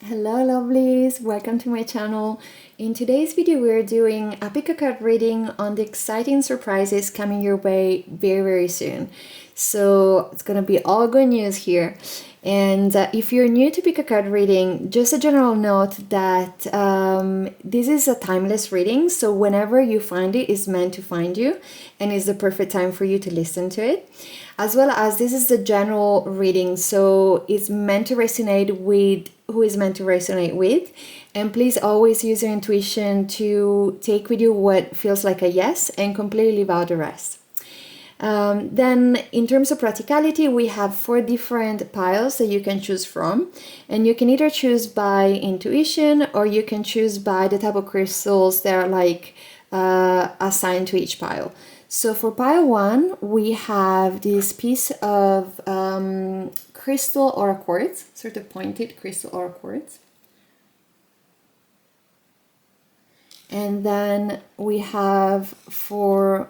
Hello lovelies, welcome to my channel. In today's video we're doing a pick a card reading on the exciting surprises coming your way very soon. So it's gonna be all good news here. And if you're new to pick a card reading, just a general note that this is a timeless reading, so whenever you find it, it's meant to find you and it's the perfect time for you to listen to it. As well as this is the general reading, so it's meant to resonate with who is meant to resonate with. And please always use your intuition to take with you what feels like a yes and completely leave out the rest. Then in terms of practicality, we have 4 different piles that you can choose from, and you can either choose by intuition or you can choose by the type of crystals that are like assigned to each pile. So for pile 1 we have this piece of crystal or quartz, sort of pointed crystal or quartz. And then we have for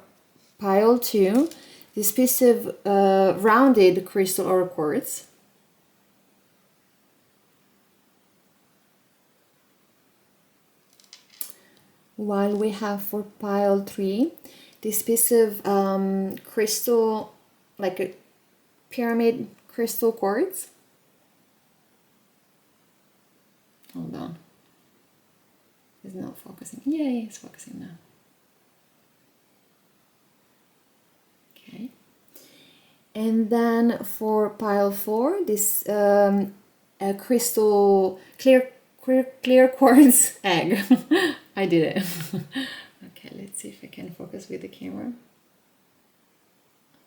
pile 2 this piece of rounded crystal or quartz. While we have for pile 3 this piece of crystal, like a pyramid crystal quartz. Hold on. It's not focusing. Yay, it's focusing now. Okay. And then for pile 4, this a crystal clear quartz egg. I did it. Okay, let's see if I can focus with the camera.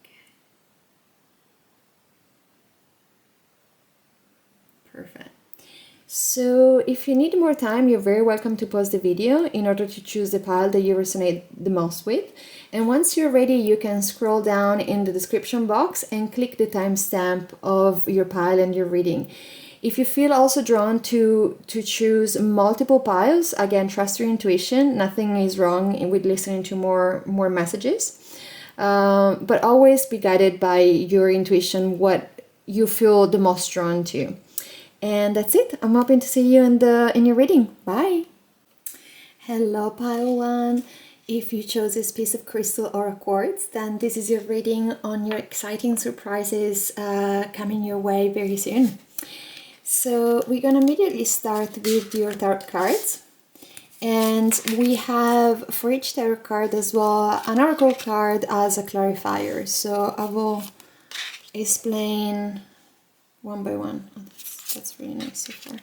Okay. Perfect. So if you need more time, you're very welcome to pause the video in order to choose the pile that you resonate the most with. And once you're ready, you can scroll down in the description box and click the timestamp of your pile and your reading. If you feel also drawn to choose multiple piles, again, trust your intuition. Nothing is wrong with listening to more messages. But always be guided by your intuition, what you feel the most drawn to. And that's it. I'm hoping to see you in your reading. Bye. Hello, pile 1. If you chose this piece of crystal or a quartz, then this is your reading on your exciting surprises coming your way very soon. So we're going to immediately start with your tarot cards. And we have for each tarot card as well an oracle card as a clarifier. So I will explain one by one. Oh, that's really nice so far.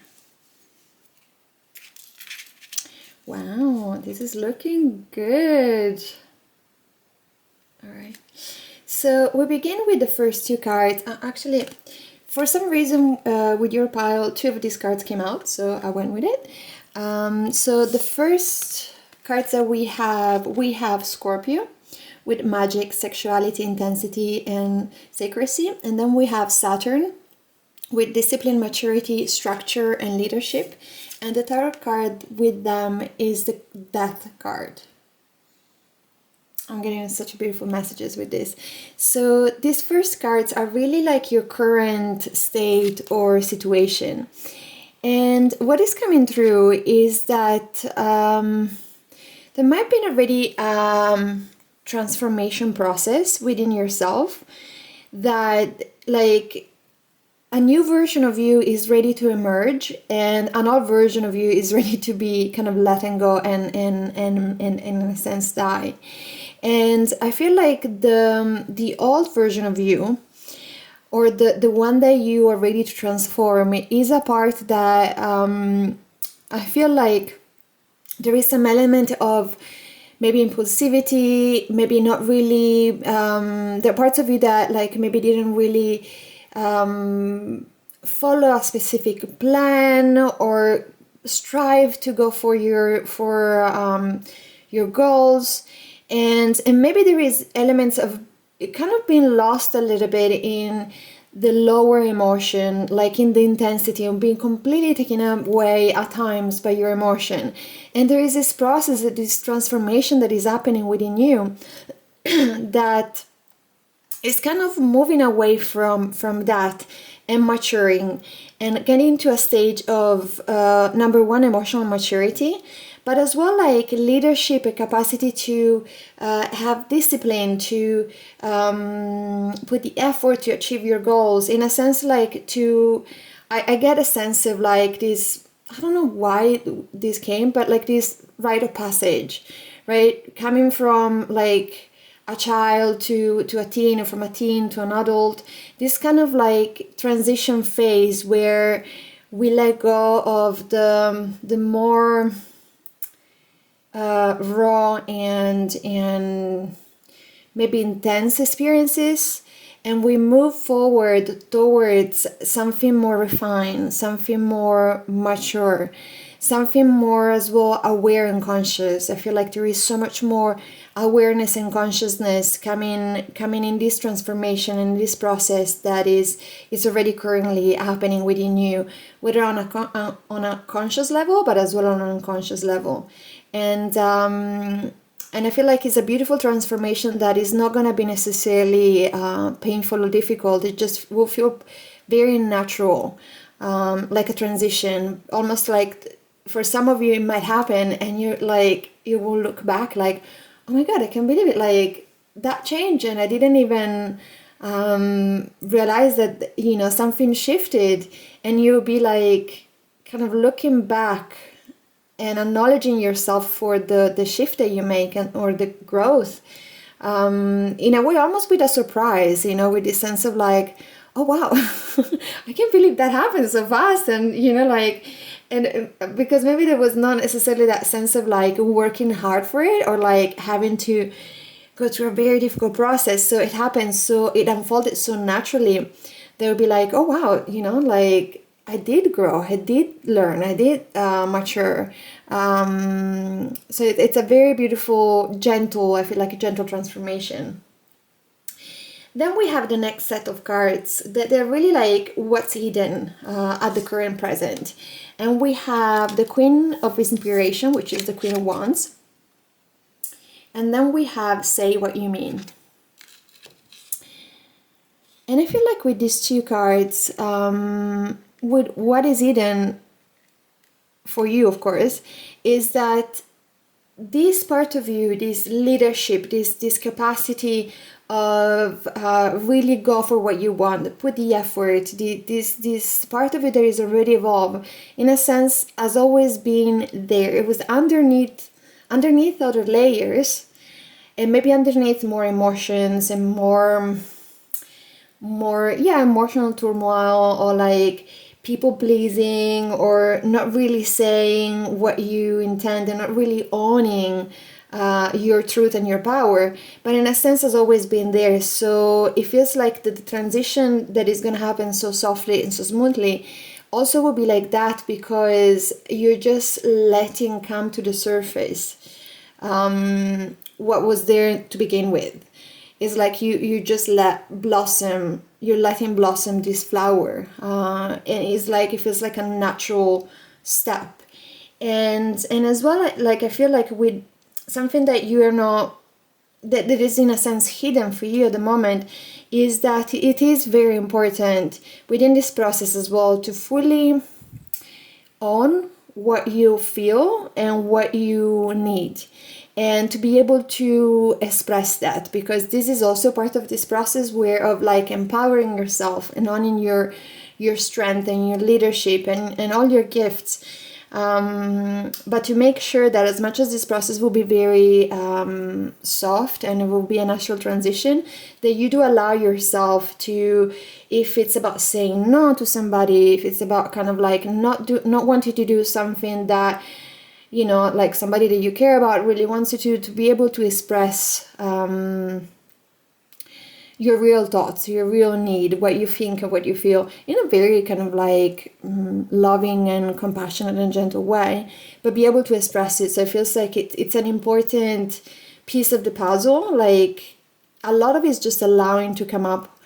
Wow, this is looking good. All right. So we begin with the first 2 cards. Actually, for some reason, with your pile, 2 of these cards came out, so I went with it. So the first cards that we have Scorpio with magic, sexuality, intensity, and secrecy. And then we have Saturn with discipline, maturity, structure, and leadership. And the tarot card with them is the Death card. I'm getting such beautiful messages with this. So these first cards are really like your current state or situation. And what is coming through is that there might be already transformation process within yourself, that like a new version of you is ready to emerge and an old version of you is ready to be kind of letting go and in a sense die. And I feel like the old version of you, or the one that you are ready to transform, is a part that I feel like there is some element of maybe impulsivity, maybe not really. There are parts of you that like maybe didn't really follow a specific plan or strive to go for your goals. And maybe there is elements of it kind of being lost a little bit in the lower emotion, like in the intensity, and being completely taken away at times by your emotion. And there is this process, this transformation that is happening within you that is kind of moving away from that and maturing and getting to a stage of number one, emotional maturity, but as well like leadership, a capacity to have discipline, to put the effort to achieve your goals, in a sense like to I get a sense of like this, I don't know why this came, but like this rite of passage, right? Coming from like a child to a teen, or from a teen to an adult, this kind of like transition phase where we let go of the more raw and maybe intense experiences, and we move forward towards something more refined, something more mature, something more as well aware and conscious. I feel like there is so much more awareness and consciousness coming in this transformation and this process that is already currently happening within you, whether on a conscious level, but as well on an unconscious level. And I feel like it's a beautiful transformation that is not going to be necessarily painful or difficult. It just will feel very natural, like a transition. Almost like for some of you it might happen and you're like, you will look back like, oh my God, I can't believe it. Like that changed and I didn't even realize that, you know, something shifted. And you'll be like kind of looking back and acknowledging yourself for the shift that you make or the growth, in a way almost with a surprise, you know, with this sense of like, oh wow, I can't believe that happened so fast. And you know, like, and because maybe there was not necessarily that sense of like working hard for it or like having to go through a very difficult process, so it happened, so it unfolded so naturally. They'll be like, oh wow, you know, like I did grow, I did learn, I did mature. So it's a very beautiful, gentle, I feel like a gentle transformation. Then we have the next set of cards that they're really like what's hidden at the current present. And we have the Queen of Inspiration, which is the Queen of Wands. And then we have Say What You Mean. And I feel like with these two cards, with what is hidden for you, of course, is that this part of you, this leadership, this capacity of really go for what you want, put the effort, this part of it that is already evolved, in a sense, has always been there. It was underneath other layers, and maybe underneath more emotions and more emotional turmoil, or like people pleasing, or not really saying what you intend and not really owning your truth and your power, but in a sense has always been there. So it feels like the transition that is going to happen so softly and so smoothly also will be like that, because you're just letting come to the surface what was there to begin with. It's like you just let blossom, you're letting blossom this flower, and it's like it feels like a natural step. And as well, like I feel like with something that you are not, that is in a sense hidden for you at the moment, is that it is very important within this process as well to fully own what you feel and what you need, and to be able to express that, because this is also part of this process where of like empowering yourself and owning your strength and your leadership and all your gifts. But to make sure that as much as this process will be very soft and it will be a natural transition, that you do allow yourself to, if it's about saying no to somebody, if it's about kind of like not wanting to do something that, you know, like somebody that you care about really wants you to be able to express your real thoughts, your real need, what you think and what you feel, in a very kind of like loving and compassionate and gentle way, but be able to express it. So it feels like it's an important piece of the puzzle. Like a lot of it is just allowing to come up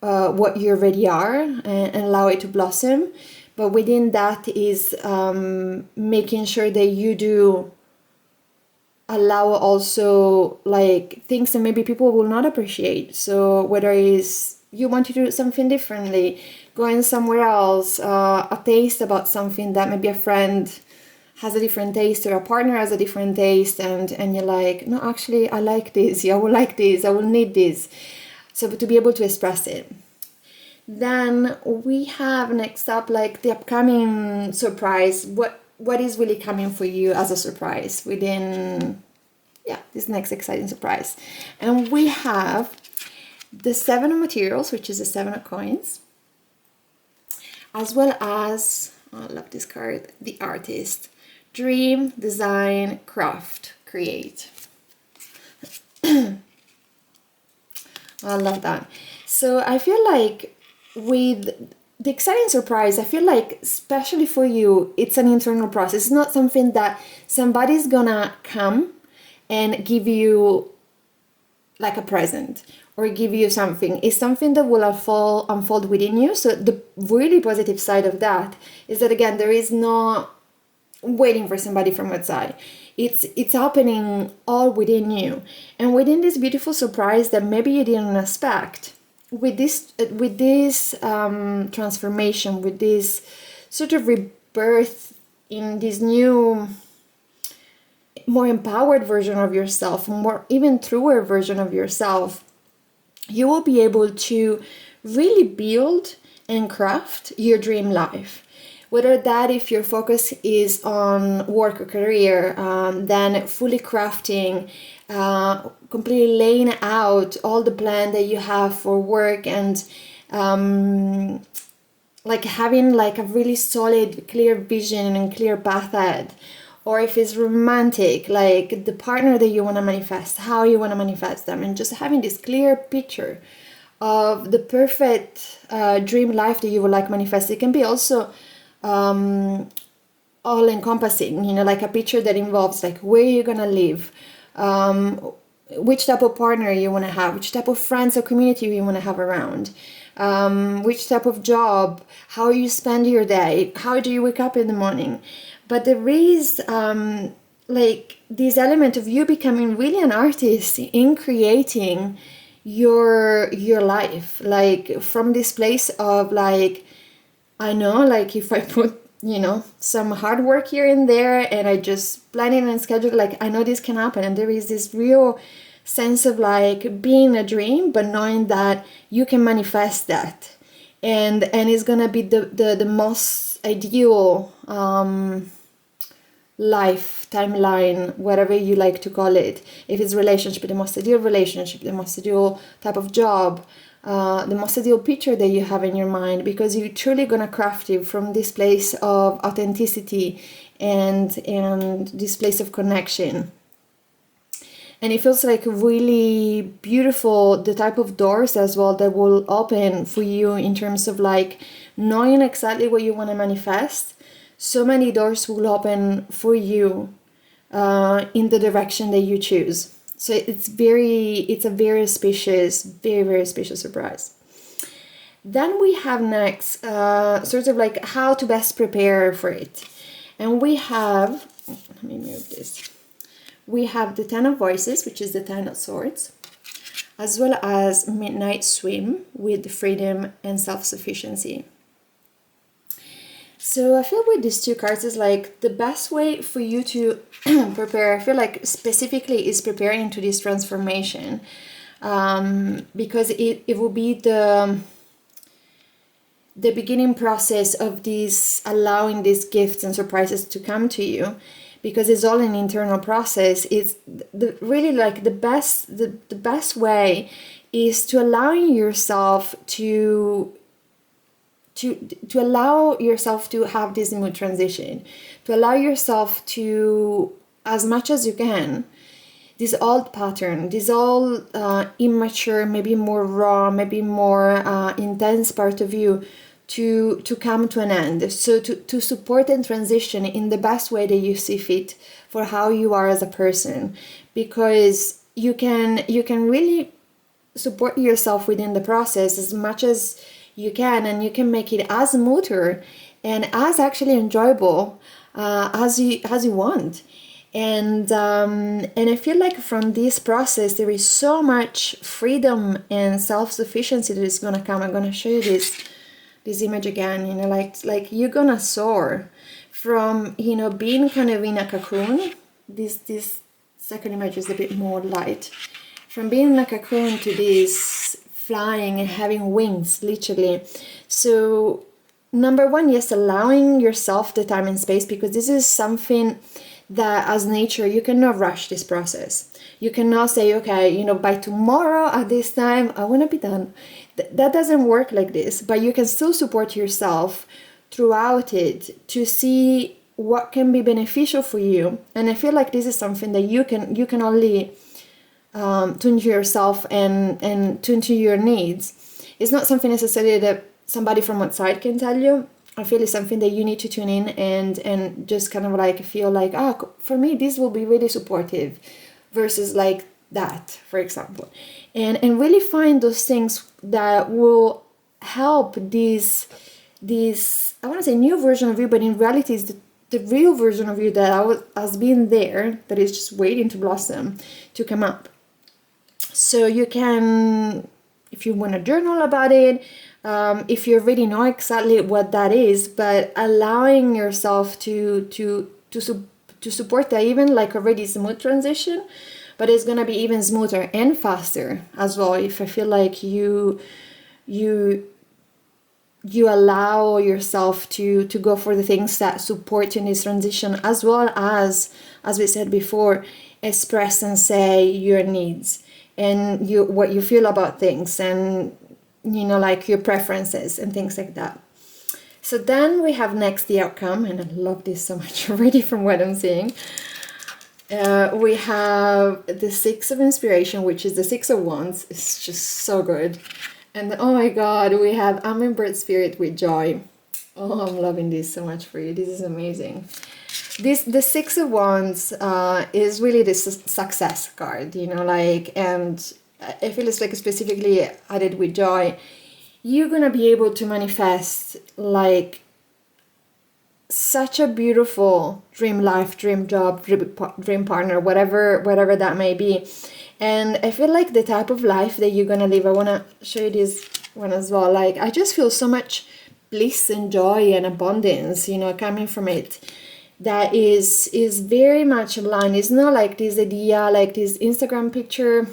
what you already are, and allow it to blossom. But within that is making sure that you do allow also like things that maybe people will not appreciate. So whether it's you want to do something differently, going somewhere else, a taste about something that maybe a friend has a different taste or a partner has a different taste, and you're like, no, actually I like this, I will like this, I will need this. So to be able to express it. Then we have next up like the upcoming surprise. What is really coming for you as a surprise within, yeah, this next exciting surprise. And we have the 7 of materials, which is the 7 of coins, as well as, oh, I love this card, the artist. Dream, design, craft, create. I love that. So I feel like with the exciting surprise, I feel like especially for you, it's an internal process. It's not something that somebody's gonna come and give you like a present or give you something. It's something that will unfold within you. So the really positive side of that is that, again, there is no waiting for somebody from outside. It's happening all within you, and within this beautiful surprise that maybe you didn't expect. With this transformation, with this sort of rebirth in this new, more empowered version of yourself, more even truer version of yourself, you will be able to really build and craft your dream life. Whether that, if your focus is on work or career, then fully crafting, completely laying out all the plan that you have for work, and like having like a really solid, clear vision and clear path ahead. Or if it's romantic, like the partner that you want to manifest, how you want to manifest them, and just having this clear picture of the perfect dream life that you would like manifest. It can be also all encompassing, you know, like a picture that involves like where you're gonna live, which type of partner you want to have, which type of friends or community you want to have around, which type of job, how you spend your day, how do you wake up in the morning. But there is like this element of you becoming really an artist in creating your life, like from this place of like, I know, like if I put, you know, some hard work here and there and I just plan it and schedule, like I know this can happen. And there is this real sense of like being a dream, but knowing that you can manifest that. And it's gonna be the most ideal life timeline, whatever you like to call it. If it's relationship, the most ideal relationship, the most ideal type of job, the most ideal picture that you have in your mind, because you're truly gonna craft it from this place of authenticity and this place of connection. And it feels like really beautiful, the type of doors as well that will open for you in terms of like knowing exactly what you want to manifest. So many doors will open for you in the direction that you choose. So it's a very auspicious, very auspicious surprise. Then we have next sort of like how to best prepare for it. And we have, let me move this. We have the 10 of Voices, which is the 10 of Swords, as well as Midnight Swim with freedom and self-sufficiency. So I feel with these two cards is like the best way for you to prepare, I feel like specifically is preparing to this transformation, because it will be the beginning process of this, allowing these gifts and surprises to come to you, because it's all an internal process. It's really like the best way is to allowing yourself to allow yourself to have this smooth transition, to allow yourself to, as much as you can, this old pattern, this old immature, maybe more raw, maybe more intense part of you to come to an end. So to support and transition in the best way that you see fit for how you are as a person, because you can really support yourself within the process as much as you can, and you can make it as smoother and as actually enjoyable as you want. And I feel like from this process there is so much freedom and self-sufficiency that is going to come. I'm going to show you this this image again, you know, like you're gonna soar from, you know, being kind of in a cocoon. This second image is a bit more light. From being in a cocoon to this flying and having wings, literally. So number one, yes, allowing yourself the time and space, because this is something that as nature, you cannot rush this process. You cannot say, okay, you know, by tomorrow at this time, I want to be done. That doesn't work like this, but you can still support yourself throughout it to see what can be beneficial for you. And I feel like this is something that you can only tune to yourself and tune to your needs. It's not something necessarily that somebody from outside can tell you. I feel it's something that you need to tune in and just kind of like feel like, for me, this will be really supportive versus like that, for example. And really find those things that will help this I want to say new version of you, but in reality is the real version of you that has been there, that is just waiting to blossom, to come up. So you can, if you want to journal about it, if you already know exactly what that is, but allowing yourself to support that, even like already smooth transition, but it's gonna be even smoother and faster as well if I feel like you allow yourself to go for the things that support you in this transition, as well as we said before, express and say your needs and what you feel about things, and you know, like your preferences and things like that. So then we have next the outcome, and I love this so much already from what I'm seeing. We have the Six of Inspiration, which is the Six of Wands. It's just so good. And oh my god, we have Hummingbird Spirit with Joy. Oh, I'm loving this so much for you. This is amazing. The Six of Wands is really the success card, you know, like, and I feel it's like specifically added with Joy. You're gonna be able to manifest like such a beautiful dream life, dream job, dream partner, whatever that may be. And I feel like the type of life that you're gonna live, I wanna show you this one as well. Like, I just feel so much bliss and joy and abundance, you know, coming from it. That is very much aligned. It's not like this idea, like this Instagram picture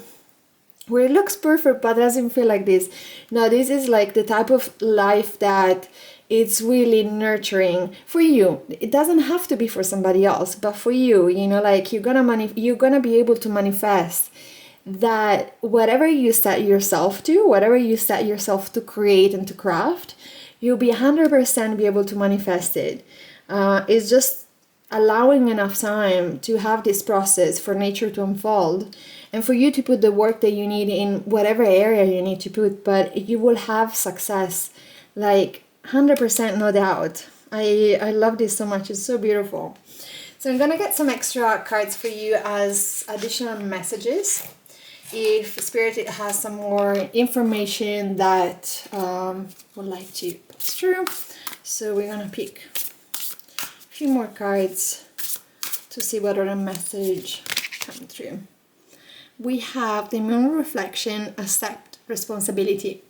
where it looks perfect but doesn't feel like this. No, this is like the type of life that it's really nurturing for you. It doesn't have to be for somebody else, but for you, you know, like you're gonna be able to manifest that whatever you set yourself to, whatever you set yourself to create and to craft, you'll be 100% be able to manifest it. It's just allowing enough time to have this process for nature to unfold and for you to put the work that you need in whatever area you need to put, but you will have success, like 100%, no doubt. I love this so much. It's so beautiful. So I'm gonna get some extra cards for you as additional messages if Spirit has some more information that would like to pass through. So we're gonna pick a few more cards to see what other message come through. We have the Moon Reflection, Accept Responsibility.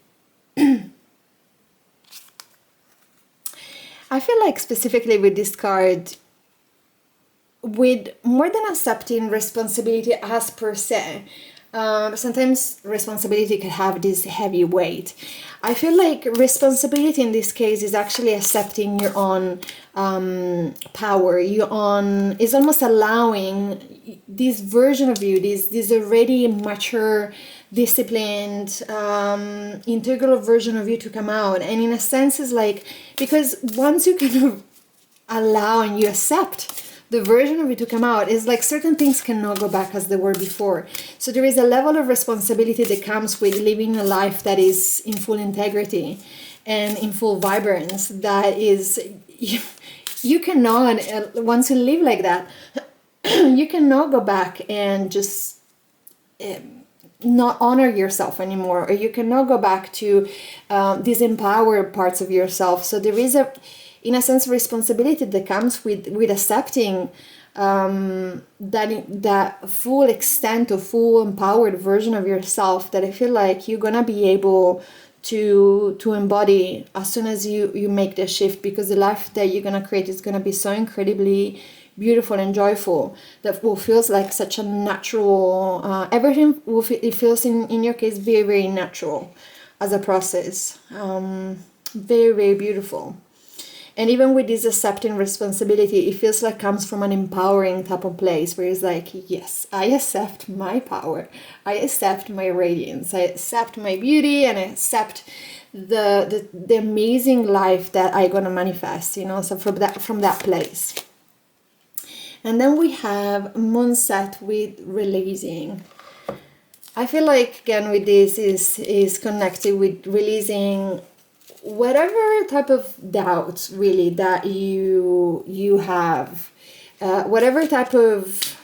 I feel like specifically with this card, with more than accepting responsibility as per se, sometimes responsibility can have this heavy weight. I feel like responsibility in this case is actually accepting your own power, is almost allowing this version of you, this already mature, disciplined, integral version of you to come out. And in a sense is like, because once you kind of allow and you accept the version of it to come out, is like certain things cannot go back as they were before. So there is a level of responsibility that comes with living a life that is in full integrity and in full vibrance. That is, you cannot, once you live like that, you cannot go back and just not honor yourself anymore, or you cannot go back to disempower parts of yourself. So there is in a sense, responsibility that comes with accepting that full extent of full empowered version of yourself, that I feel like you're gonna be able to embody as soon as you make the shift, because the life that you're gonna create is gonna be so incredibly beautiful and joyful that will feels like such a natural, everything will it feels in your case very, very natural as a process, very, very beautiful. And even with this accepting responsibility, it feels like comes from an empowering type of place where it's like, yes, I accept my power, I accept my radiance, I accept my beauty, and I accept the amazing life that I'm gonna manifest, you know. So from that place. And then we have moonset with releasing. I feel like again with this is connected with releasing whatever type of doubts really that you have, whatever type of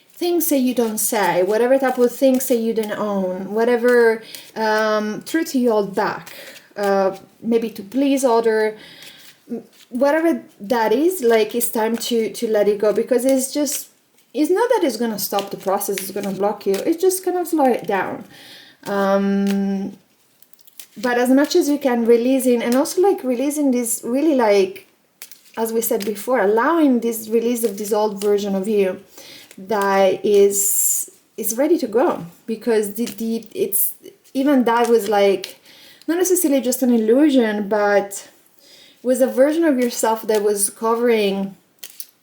things that you don't say, whatever type of things that you don't own, whatever truth you hold back, maybe to please other, whatever that is, like it's time to let it go, because it's not that it's gonna stop the process, it's gonna block you, it's just gonna slow it down. But as much as you can, releasing, and also like releasing this really, like as we said before, allowing this release of this old version of you that is ready to go, because it's even that was like not necessarily just an illusion, but was a version of yourself that was covering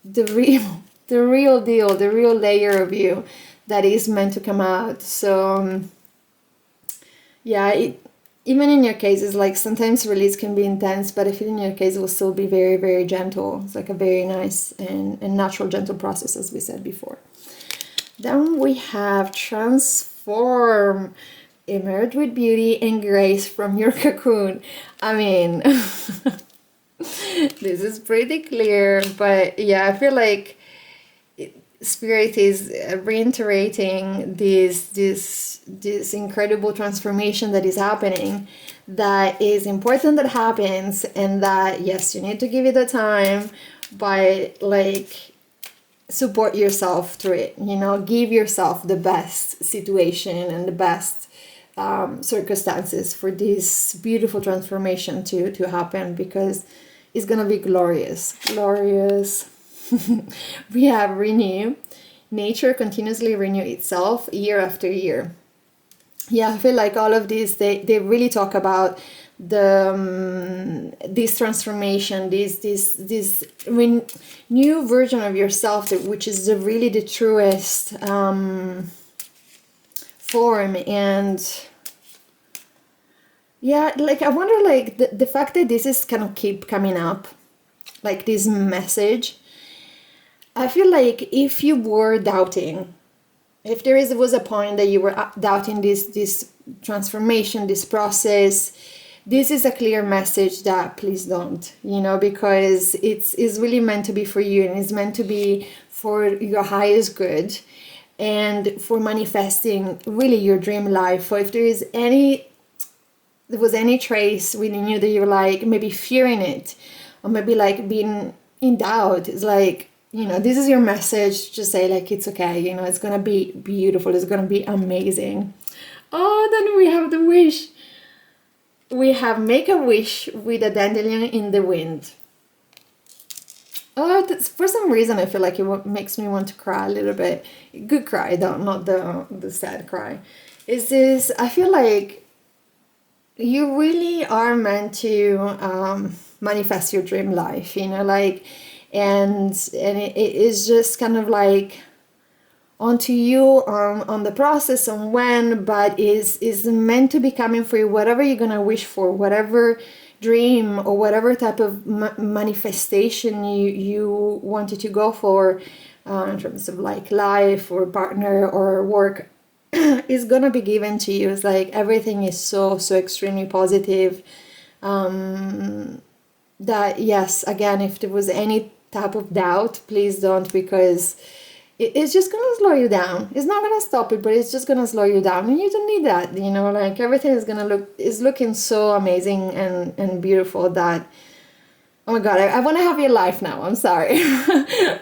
the real deal, the real layer of you that is meant to come out. So yeah, even in your case, it's like sometimes release can be intense, but I feel in your case it will still be very, very gentle. It's like a very nice and natural, gentle process, as we said before. Then we have transform, emerge with beauty and grace from your cocoon. I mean, this is pretty clear, but yeah, I feel like Spirit is reiterating this incredible transformation that is happening, that is important that happens, and that yes, you need to give it the time, but like support yourself through it, you know, give yourself the best situation and the best circumstances for this beautiful transformation to happen, because it's gonna be glorious. We have renew. Nature continuously renew itself year after year. Yeah, I feel like all of these, they really talk about the this transformation, this new version of yourself, which is really the truest form. And yeah, like I wonder, like the fact that this is kind of keep coming up, like this message, I feel like if you were doubting, if was a point that you were doubting this transformation, this process, this is a clear message that please don't, you know, because it's really meant to be for you, and it's meant to be for your highest good and for manifesting really your dream life. So if there was any trace within you that you're like maybe fearing it, or maybe like being in doubt, it's like, you know, this is your message to say like it's okay, you know, it's gonna be beautiful, it's gonna be amazing. Oh, then we have the wish. We have make a wish with a dandelion in the wind. Oh, for some reason I feel like it makes me want to cry a little bit. Good cry though, not the sad cry. Is this, I feel like you really are meant to manifest your dream life, you know, like, and it is just kind of like onto you on the process on when, but is meant to be coming for you, whatever you're gonna wish for, whatever dream or whatever type of manifestation you wanted to go for, in terms of like life or partner or work, is gonna be given to you. It's like everything is so extremely positive, that yes, again, if there was any type of doubt, please don't, because it's just gonna slow you down. It's not gonna stop it, but it's just gonna slow you down, and you don't need that, you know, like everything is looking so amazing and beautiful that, oh my god, I want to have your life now. I'm sorry.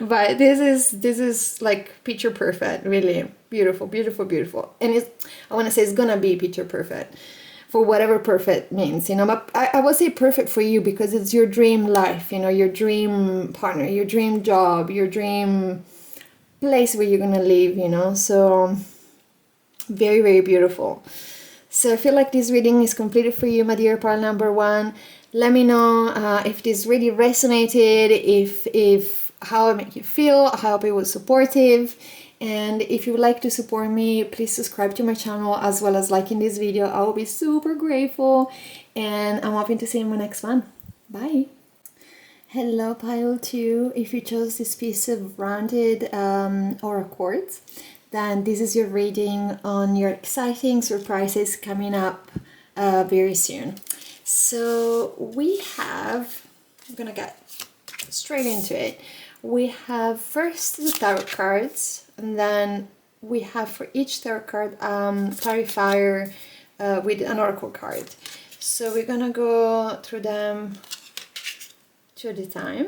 But this is like picture perfect, really beautiful. And I want to say it's gonna be picture perfect for whatever perfect means, you know. But I would say perfect for you because it's your dream life, you know, your dream partner, your dream job, your dream place where you're gonna live, you know. So very, very beautiful. So I feel like this reading is completed for you, my dear pile number one. Let me know if this really resonated, if how it made you feel. I hope it was supportive. And if you would like to support me, please subscribe to my channel as well as liking this video. I will be super grateful. And I'm hoping to see you in my next one. Bye. Hello pile 2. If you chose this piece of rounded or a quartz, then this is your reading on your exciting surprises coming up very soon. So we have, I'm gonna get straight into it. We have first the tarot cards, and then we have for each tarot card clarifier with an oracle card. So we're gonna go through them two at a time.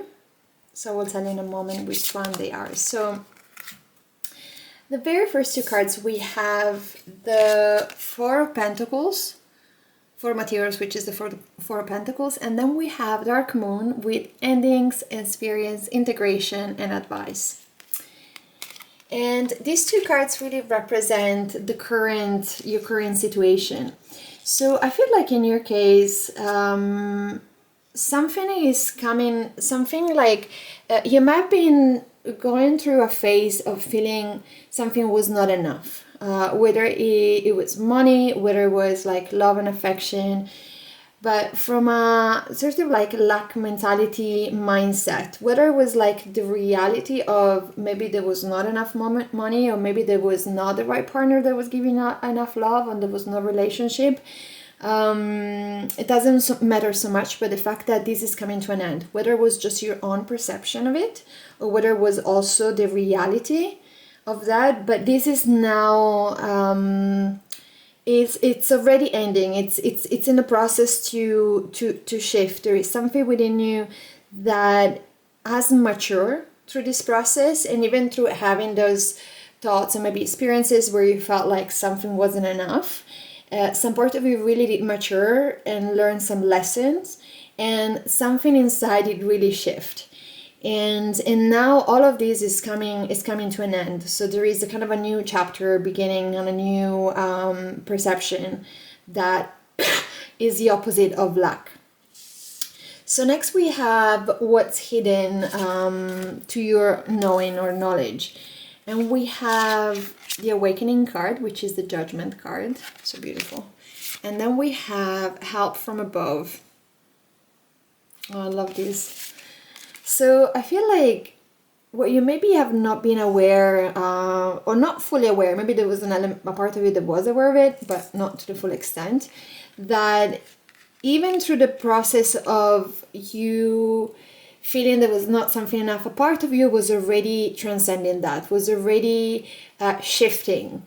So we'll tell you in a moment which one they are. So the very first two cards, we have the Four of Pentacles for materials, which is the Four of Pentacles, and then we have Dark Moon with endings, experience, integration, and advice. And these two cards really represent your current situation. So I feel like in your case, something is coming, something like you might have been going through a phase of feeling something was not enough, whether it was money, whether it was like love and affection, but from a sort of like lack mentality mindset, whether it was like the reality of maybe there was not enough money, or maybe there was not the right partner that was giving enough love, and there was no relationship. It doesn't matter so much, but the fact that this is coming to an end, whether it was just your own perception of it, or whether it was also the reality of that, but this is now it's already ending. It's in the process to shift. There is something within you that has matured through this process, and even through having those thoughts and maybe experiences where you felt like something wasn't enough. Some part of you really did mature and learn some lessons, and something inside it really shift. And now all of this is coming to an end. So there is a kind of a new chapter beginning on a new perception that is the opposite of lack. So next we have what's hidden to your knowing or knowledge. And we have the Awakening card, which is the Judgment card. So beautiful. And then we have Help from Above. Oh, I love this. So I feel like what you maybe have not been aware or not fully aware, maybe there was a part of you that was aware of it, but not to the full extent, that even through the process of you feeling there was not something enough, a part of you was already transcending that, was already shifting.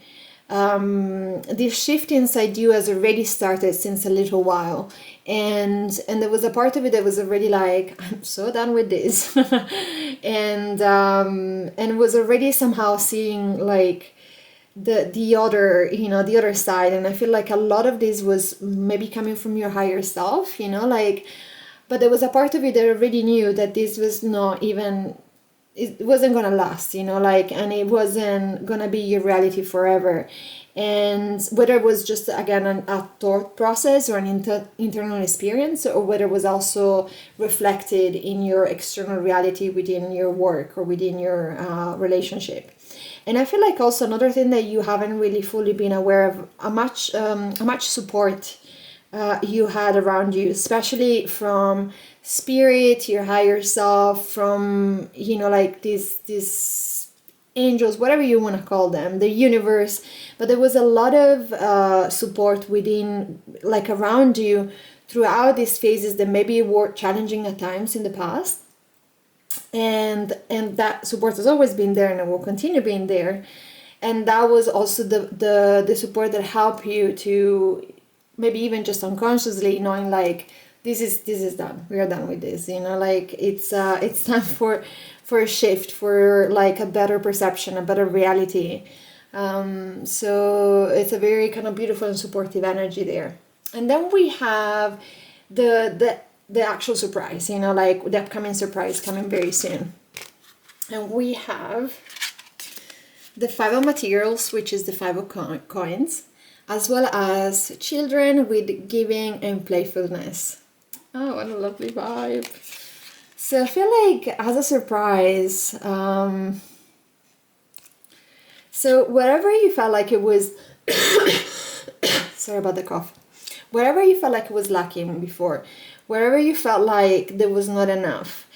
This shift inside you has already started since a little while, and there was a part of it that was already like, I'm so done with this, and was already somehow seeing like the other, you know, the other side. And I feel like a lot of this was maybe coming from your higher self, you know, like. But there was a part of you that already knew that this was not even, it wasn't gonna last, you know, like, and it wasn't gonna be your reality forever. And whether it was just, again, a thought process or an internal experience, or whether it was also reflected in your external reality within your work or within your relationship. And I feel like also another thing that you haven't really fully been aware of, how much support you had around you, especially from spirit, your higher self, from, you know, like these angels, whatever you want to call them, the universe. But there was a lot of support within, like, around you throughout these phases that maybe were challenging at times in the past, and that support has always been there and it will continue being there. And that was also the support that helped you to maybe even just unconsciously knowing like this is done, we are done with this, you know, like it's time for a shift, for like a better perception, a better reality. So it's a very kind of beautiful and supportive energy there. And then we have the actual surprise, you know, like the upcoming surprise coming very soon. And we have the Five of Materials, which is the Five of Coins, as well as children with giving and playfulness. Oh, what a lovely vibe. So I feel like as a surprise, so wherever you felt like it was, sorry about the cough, wherever you felt like it was lacking before, wherever you felt like there was not enough,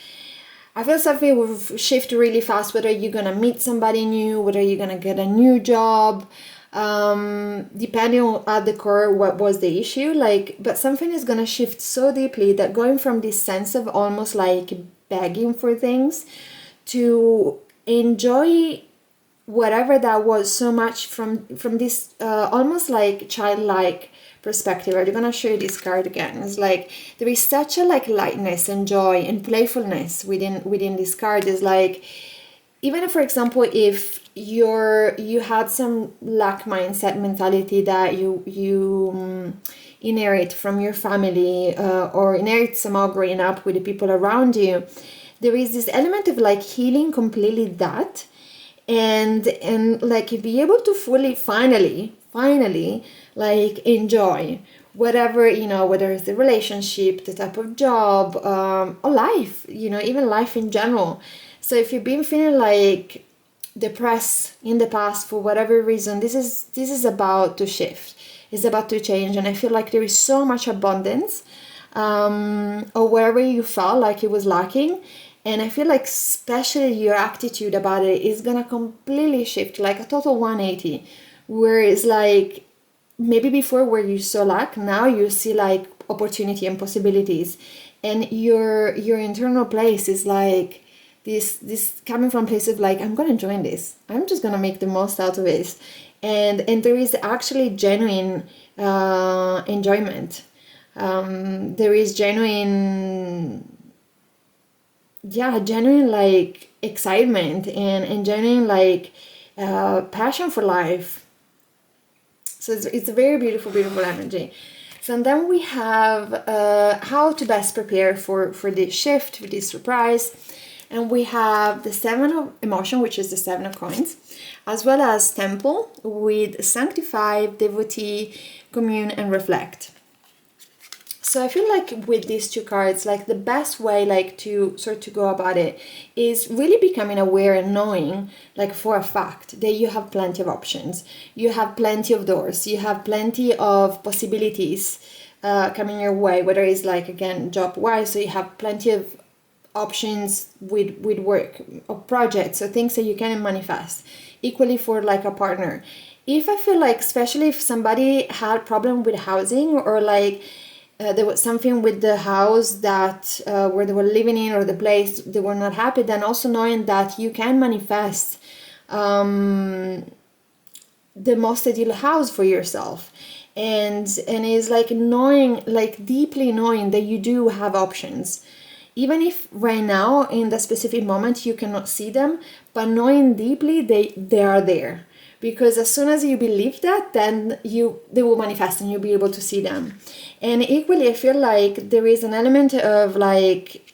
I feel something will shift really fast, whether you're gonna meet somebody new, whether you're gonna get a new job, depending on at the core what was the issue, like, but something is gonna shift so deeply that going from this sense of almost like begging for things to enjoy whatever that was so much from this almost like childlike perspective. I'm gonna show you this card again. It's like there is such a like lightness and joy and playfulness within this card. Is like, even if, for example, if you had some lack mindset mentality that you inherit from your family, or inherit somehow growing up with the people around you, there is this element of like healing completely that, and like be able to fully finally like enjoy whatever, you know, whether it's the relationship, the type of job, or life, you know, even life in general. So if you've been feeling like depressed in the past for whatever reason, this is about to shift. It's about to change, and I feel like there is so much abundance, or wherever you felt like it was lacking. And I feel like especially your attitude about it is gonna completely shift, like a total 180, where it's like maybe before where you saw lack, now you see like opportunity and possibilities, and your internal place is like this coming from place of like, I'm gonna join this, I'm just gonna make the most out of it, and there is actually genuine enjoyment. There is genuine genuine like excitement and genuine like passion for life. So it's a very beautiful energy. So and then we have how to best prepare for this shift, for this surprise. And we have the Seven of Emotion, which is the Seven of Coins, as well as Temple with Sanctify, Devotee, Commune, and Reflect. So I feel like with these two cards, like the best way like to sort to go about it is really becoming aware and knowing like for a fact that you have plenty of options, you have plenty of doors, you have plenty of possibilities coming your way, whether it's like, again, job wise, so you have plenty of options with work or projects or things that you can manifest. Equally for like a partner. If I feel like, especially if somebody had problem with housing, or like there was something with the house that where they were living in, or the place they were not happy, then also knowing that you can manifest the most ideal house for yourself, and it's like knowing, like deeply knowing that you do have options, even if right now in the specific moment you cannot see them, but knowing deeply they are there. Because as soon as you believe that, then they will manifest and you'll be able to see them. And equally, I feel like there is an element of like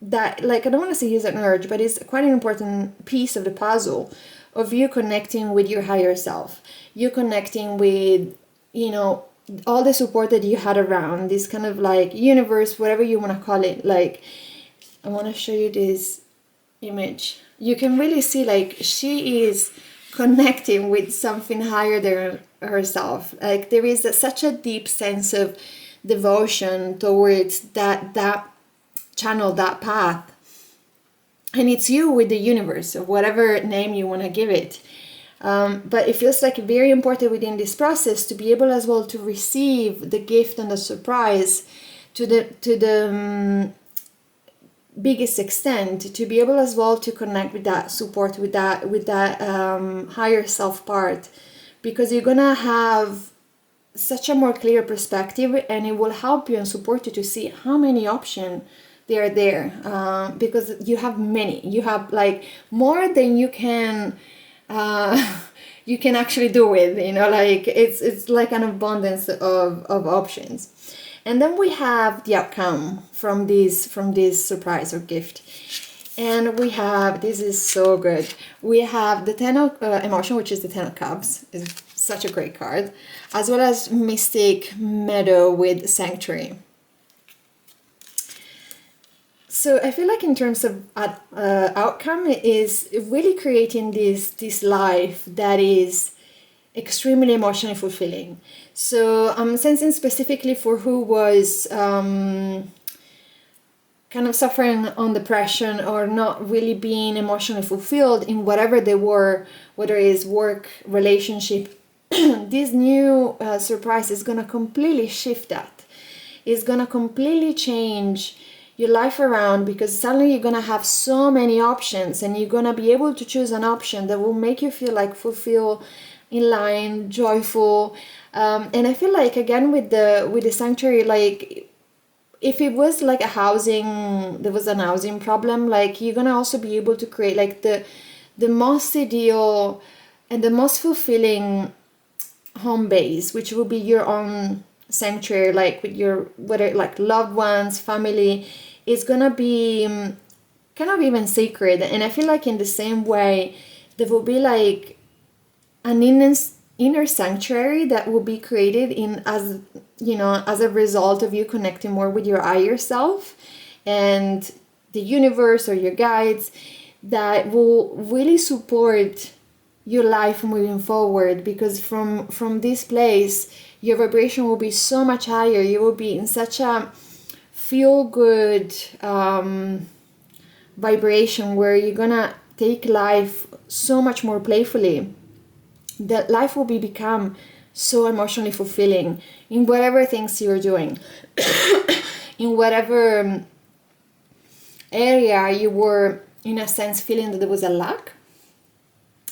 that, like, I don't want to say use an urge, but it's quite an important piece of the puzzle of you connecting with your higher self, you connecting with, you know, all the support that you had around this kind of like universe, whatever you want to call it. Like, I want to show you this image. You can really see like she is connecting with something higher than herself. Like there is such a deep sense of devotion towards that channel, that path, and it's you with the universe, or whatever name you want to give it. But it feels like very important within this process to be able as well to receive the gift and the surprise to the biggest extent, to be able as well to connect with that support, with that higher self part, because you're gonna have such a more clear perspective, and it will help you and support you to see how many options they are there, because you have many, you have like more than you can you can actually do with, you know, like it's like an abundance of options. And then we have the outcome from this surprise or gift. And we have, this is so good, we have the Ten of Emotion, which is the Ten of Cups, is such a great card, as well as Mystic Meadow with Sanctuary. So I feel like in terms of outcome, it is really creating this life that is extremely emotionally fulfilling. So I'm sensing specifically for who was kind of suffering on depression or not really being emotionally fulfilled in whatever they were, whether it's work, relationship. This new surprise is going to completely shift that. It's going to completely change your life around, because suddenly you're going to have so many options, and you're going to be able to choose an option that will make you feel like fulfilled, in line, joyful. And I feel like, again, with the Sanctuary, like if it was like there was an housing problem, like you're going to also be able to create like the most ideal and the most fulfilling home base, which will be your own sanctuary, like with your, whether like loved ones, family, is gonna be kind of even sacred. And I feel like in the same way, there will be like an inner sanctuary that will be created in, as you know, as a result of you connecting more with your higher self and the universe or your guides, that will really support your life moving forward. Because from this place, your vibration will be so much higher. You will be in such a feel good vibration where you're gonna take life so much more playfully, that life will become so emotionally fulfilling in whatever things you're doing. In whatever area you were, in a sense, feeling that there was a lack,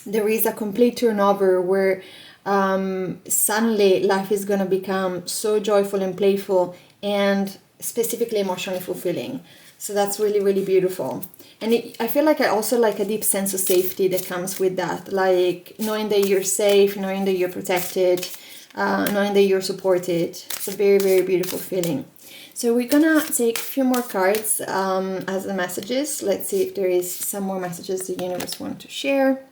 there is a complete turnover where suddenly life is going to become so joyful and playful and specifically emotionally fulfilling. So that's really, really beautiful. And I feel like I also like a deep sense of safety that comes with that, like knowing that you're safe, knowing that you're protected, knowing that you're supported. It's a very, very beautiful feeling. So we're gonna take a few more cards as the messages. Let's see if there is some more messages the universe want to share.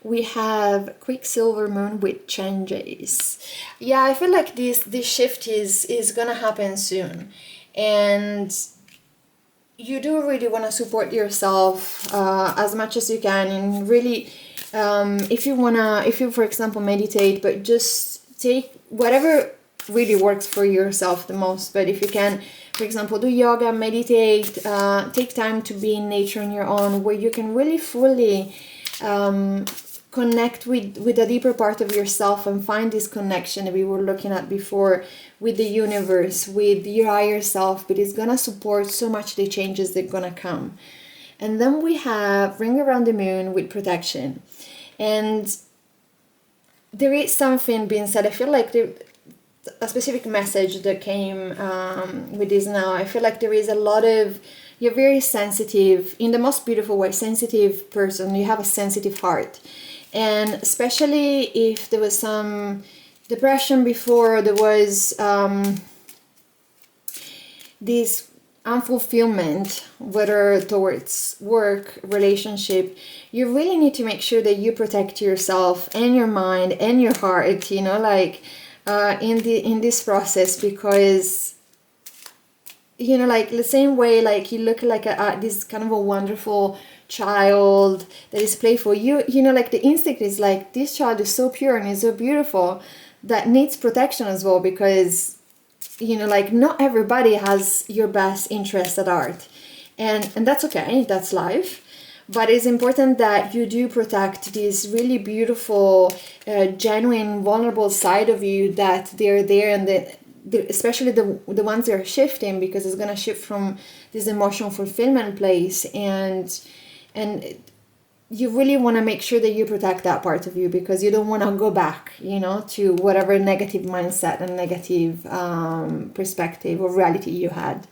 We have Quicksilver Moon with changes. Yeah, I feel like this shift is gonna happen soon, and you do really want to support yourself as much as you can. And really, if you for example meditate, but just take whatever really works for yourself the most. But if you can, for example, do yoga, meditate, take time to be in nature on your own, where you can really fully connect with a deeper part of yourself and find this connection that we were looking at before with the universe, with your higher self. But it's gonna support so much the changes that are gonna come. And then we have Ring Around the Moon with protection. And there is something being said. I feel like a specific message that came with this now. I feel like there is a lot of, you're very sensitive, in the most beautiful way, sensitive person. You have a sensitive heart. And especially if there was some depression before, there was this unfulfillment, whether towards work, relationship, you really need to make sure that you protect yourself and your mind and your heart, you know, like in this process. Because, you know, like the same way, like you look like this kind of a wonderful child that is playful, you know, like the instinct is like, this child is so pure and is so beautiful, that needs protection as well. Because, you know, like not everybody has your best interest at heart, and that's okay, that's life. But it's important that you do protect this really beautiful, genuine, vulnerable side of you, that they're there, and especially the ones that are shifting, because it's going to shift from this emotional fulfillment place. And you really want to make sure that you protect that part of you, because you don't want to go back, you know, to whatever negative mindset and negative perspective or reality you had.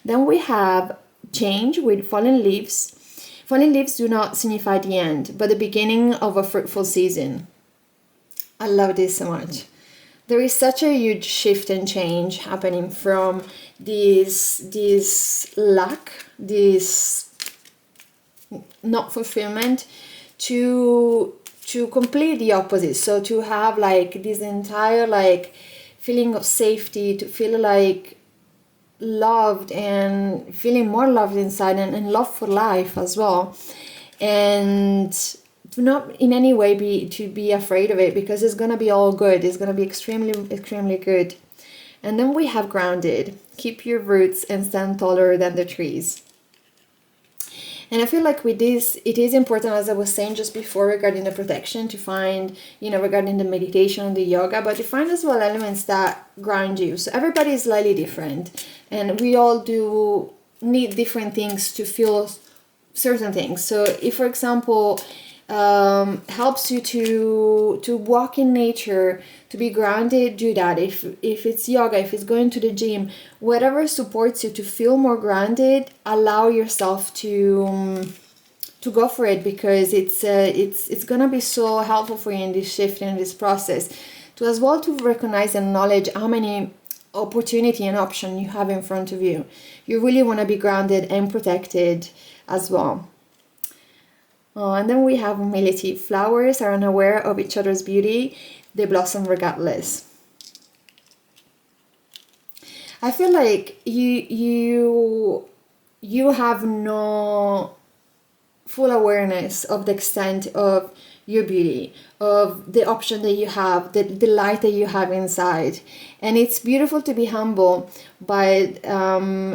Then we have Change with Fallen Leaves. Fallen leaves do not signify the end, but the beginning of a fruitful season. I love this so much. There is such a huge shift and change happening from this lack, this not fulfillment, to complete the opposite. So to have like this entire like feeling of safety, to feel like loved and feeling more loved inside, and love for life as well. And do not in any way be afraid of it, because it's gonna be all good. It's gonna be extremely good. And then we have grounded. Keep your roots and stand taller than the trees. And I feel like with this, it is important, as I was saying just before, regarding the protection, to find, regarding the meditation and the yoga, but to find as well elements that ground you. So everybody is slightly different, and we all do need different things to feel certain things. So if, for example, helps you to walk in nature, to be grounded, do that. If it's yoga, if it's going to the gym, whatever supports you to feel more grounded, allow yourself to go for it, because it's gonna be so helpful for you in this shift, in this process, to as well to recognize and acknowledge how many opportunity and option you have in front of you. You really want to be grounded and protected as well. And then we have humility. Flowers are unaware of each other's beauty. They blossom regardless. I feel like you have no full awareness of the extent of your beauty, of the option that you have, the light that you have inside. And it's beautiful to be humble, but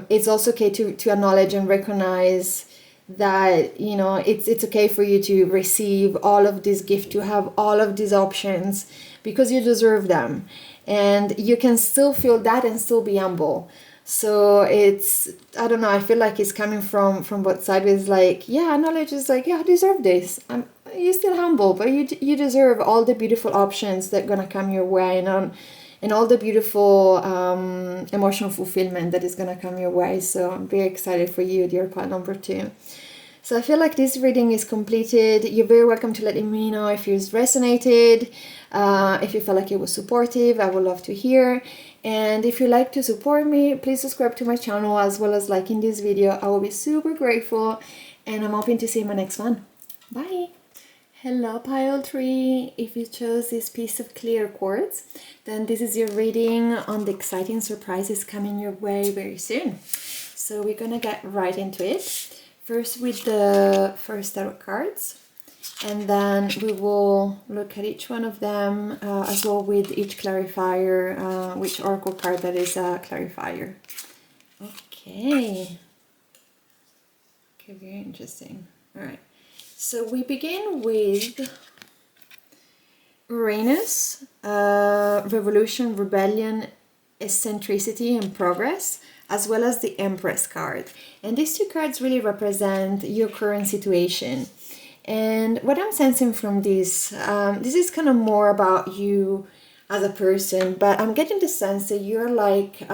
it's also okay to acknowledge and recognize that it's okay for you to receive all of this gift, to have all of these options, because you deserve them, and you can still feel that and still be humble. So it's, I don't know, I feel like it's coming from both sides. It's like, yeah, knowledge is like, yeah, I deserve this. You're still humble, but you deserve all the beautiful options that are gonna come your way, and all the beautiful emotional fulfillment that is gonna come your way. So I'm very excited for you, dear pile number 2. So I feel like this reading is completed. You're very welcome to letting me know if it's resonated, if you felt like it was supportive. I would love to hear. And if you'd like to support me, please subscribe to my channel, as well as liking this video. I will be super grateful, and I'm hoping to see you in my next one. Bye! Hello pile 3, if you chose this piece of clear quartz, then this is your reading on the exciting surprises coming your way very soon. So we're gonna get right into it. First with the first tarot cards, and then we will look at each one of them, as well with each clarifier, which oracle card that is a clarifier. Okay, very interesting. All right. So we begin with Uranus, revolution, rebellion, eccentricity, and progress, as well as the Empress card. And these two cards really represent your current situation. And what I'm sensing from this, this is kind of more about you as a person, but I'm getting the sense that you're like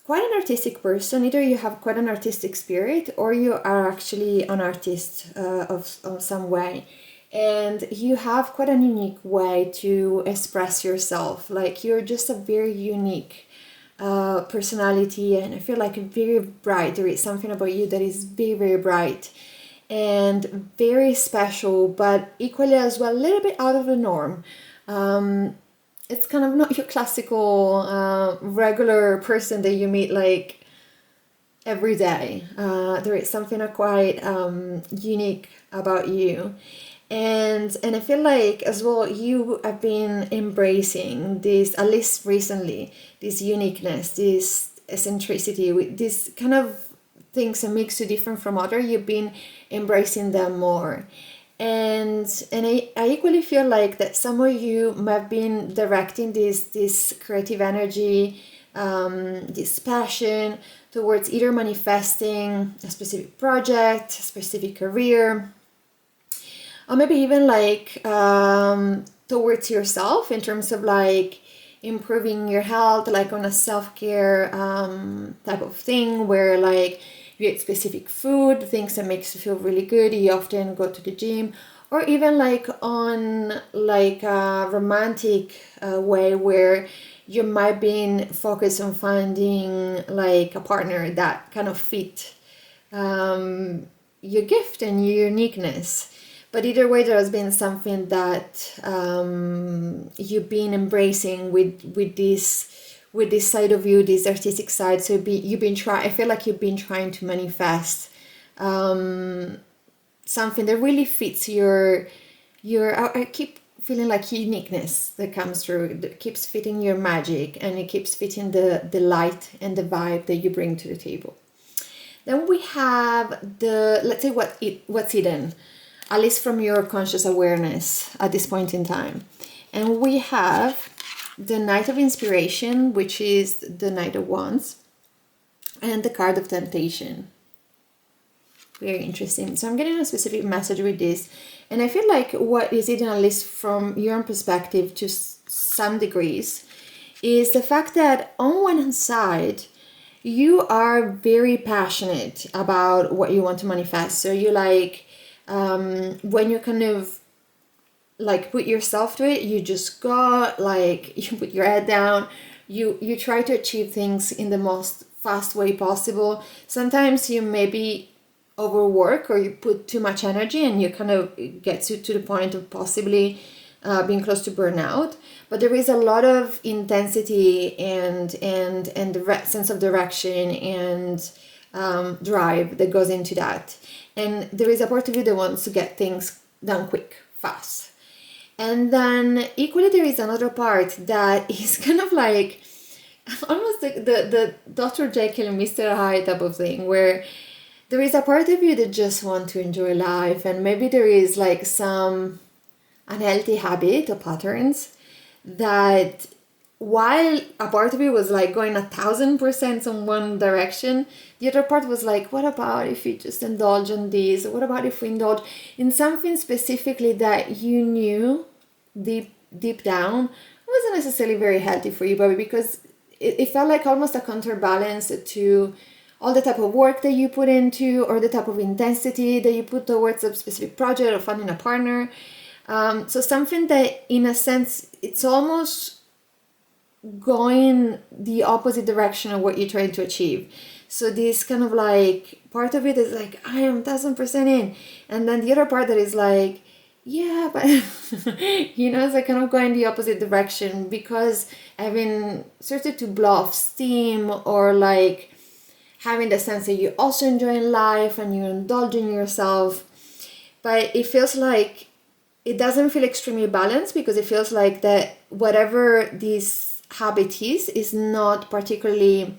quite an artistic person. Either you have quite an artistic spirit, or you are actually an artist of some way, and you have quite a unique way to express yourself. Like, you're just a very unique personality, and I feel like very bright. There is something about you that is very bright and very special, but equally as well a little bit out of the norm. It's kind of not your classical regular person that you meet like every day. There is something quite unique about you, and I feel like as well you have been embracing this, at least recently, this uniqueness, this eccentricity, with this kind of things that makes you different from others. You've been embracing them more. And I equally feel like that some of you have been directing this creative energy, this passion towards either manifesting a specific project, a specific career, or maybe even like towards yourself, in terms of like improving your health, like on a self-care type of thing, where like you eat specific food, things that makes you feel really good. You often go to the gym, or even like on like a romantic way where you might be focused on finding like a partner that kind of fit your gift and your uniqueness. But either way, there has been something that you've been embracing with this side of you, this artistic side. So you've been trying. I feel like you've been trying to manifest something that really fits your. I keep feeling like uniqueness that comes through. That keeps fitting your magic, and it keeps fitting the light and the vibe that you bring to the table. Then we have let's say what's hidden, at least from your conscious awareness at this point in time. And we have the Knight of Inspiration, which is the Knight of Wands, and the card of Temptation. Very interesting. So I'm getting a specific message with this. And I feel like what is hidden, at least from your own perspective to some degrees, is the fact that on one side, you are very passionate about what you want to manifest. So you like, when you kind of like put yourself to it, you just go, like, you put your head down, you try to achieve things in the most fast way possible. Sometimes you maybe overwork or you put too much energy and you kind of get to the point of possibly being close to burnout. But there is a lot of intensity and the sense of direction and drive that goes into that. And there is a part of you that wants to get things done quick, fast. And then equally there is another part that is kind of like almost the Dr. Jekyll and Mr. Hyde type of thing, where there is a part of you that just want to enjoy life, and maybe there is like some unhealthy habit or patterns that, while a part of you was like going 1,000% in one direction, the other part was like, what about if we just indulge in this? What about if we indulge in something specifically that you knew deep down wasn't necessarily very healthy for you, but because it felt like almost a counterbalance to all the type of work that you put into, or the type of intensity that you put towards a specific project or finding a partner. So something that, in a sense, it's almost going the opposite direction of what you're trying to achieve. So this kind of like part of it is like, I am 1,000% in, and then the other part that is like, yeah, but it's like kind of going the opposite direction, because having started to blow off steam, or like having the sense that you're also enjoying life and you're indulging yourself, but it feels like it doesn't feel extremely balanced, because it feels like that whatever this habit is not particularly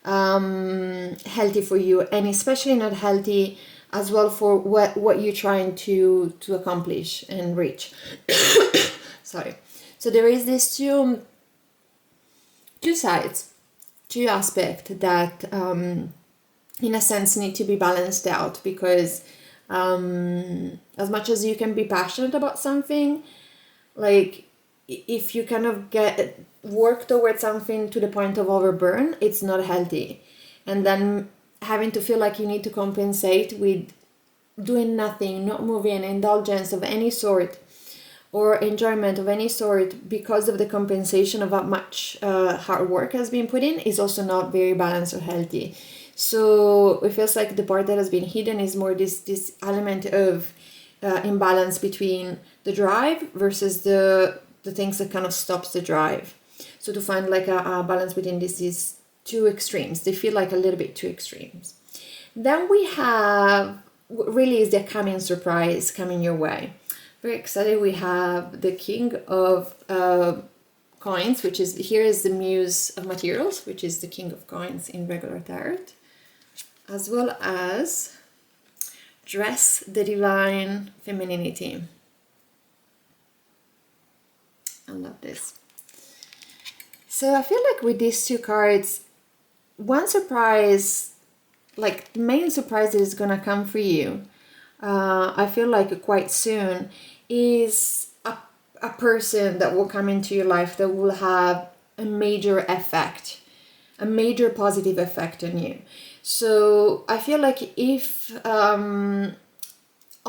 healthy for you, and especially not healthy as well for what you're trying to accomplish and reach. Sorry. So there is these two sides, two aspects that in a sense need to be balanced out, because as much as you can be passionate about something, like if you kind of work towards something to the point of overburn, it's not healthy. And then having to feel like you need to compensate with doing nothing, not moving, indulgence of any sort, or enjoyment of any sort, because of the compensation of how much hard work has been put in, is also not very balanced or healthy. So it feels like the part that has been hidden is more this element of imbalance between the drive versus the things that kind of stops the drive. So to find like a balance between these two extremes, they feel like a little bit too extremes. Then we have, really is the coming surprise coming your way. Very excited. We have the King of Coins, which is, here is the Muse of Materials, which is the King of Coins in regular tarot, as well as Dress the Divine Femininity. I love this. So I feel like with these two cards, one surprise, like the main surprise that is gonna come for you, I feel like quite soon, is a person that will come into your life that will have a major effect, a major positive effect on you. So I feel like if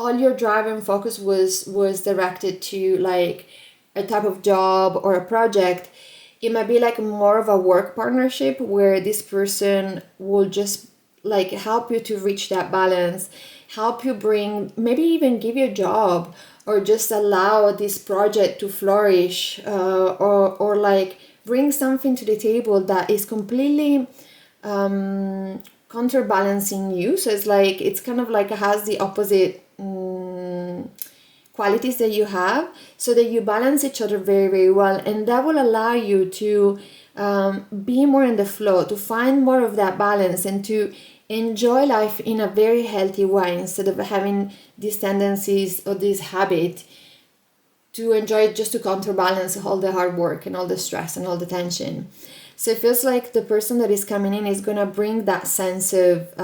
all your drive and focus was directed to like a type of job or a project, it might be like more of a work partnership where this person will just like help you to reach that balance, help you bring, maybe even give you a job, or just allow this project to flourish, or like bring something to the table that is completely counterbalancing you. So it's like, it's kind of like it has the opposite qualities that you have, so that you balance each other very, very well. And that will allow you to be more in the flow, to find more of that balance, and to enjoy life in a very healthy way, instead of having these tendencies or this habit to enjoy it just to counterbalance all the hard work and all the stress and all the tension. So it feels like the person that is coming in is going to bring that sense of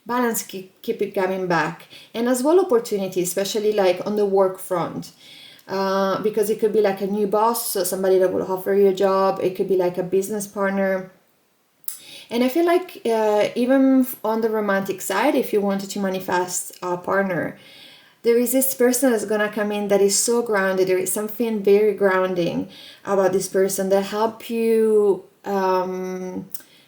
balance, keep it coming back, and as well opportunity, especially like on the work front, because it could be like a new boss, so somebody that will offer you a job. It could be like a business partner. And I feel like even on the romantic side, if you wanted to manifest a partner, there is this person that's gonna come in that is so grounded. There is something very grounding about this person that helps you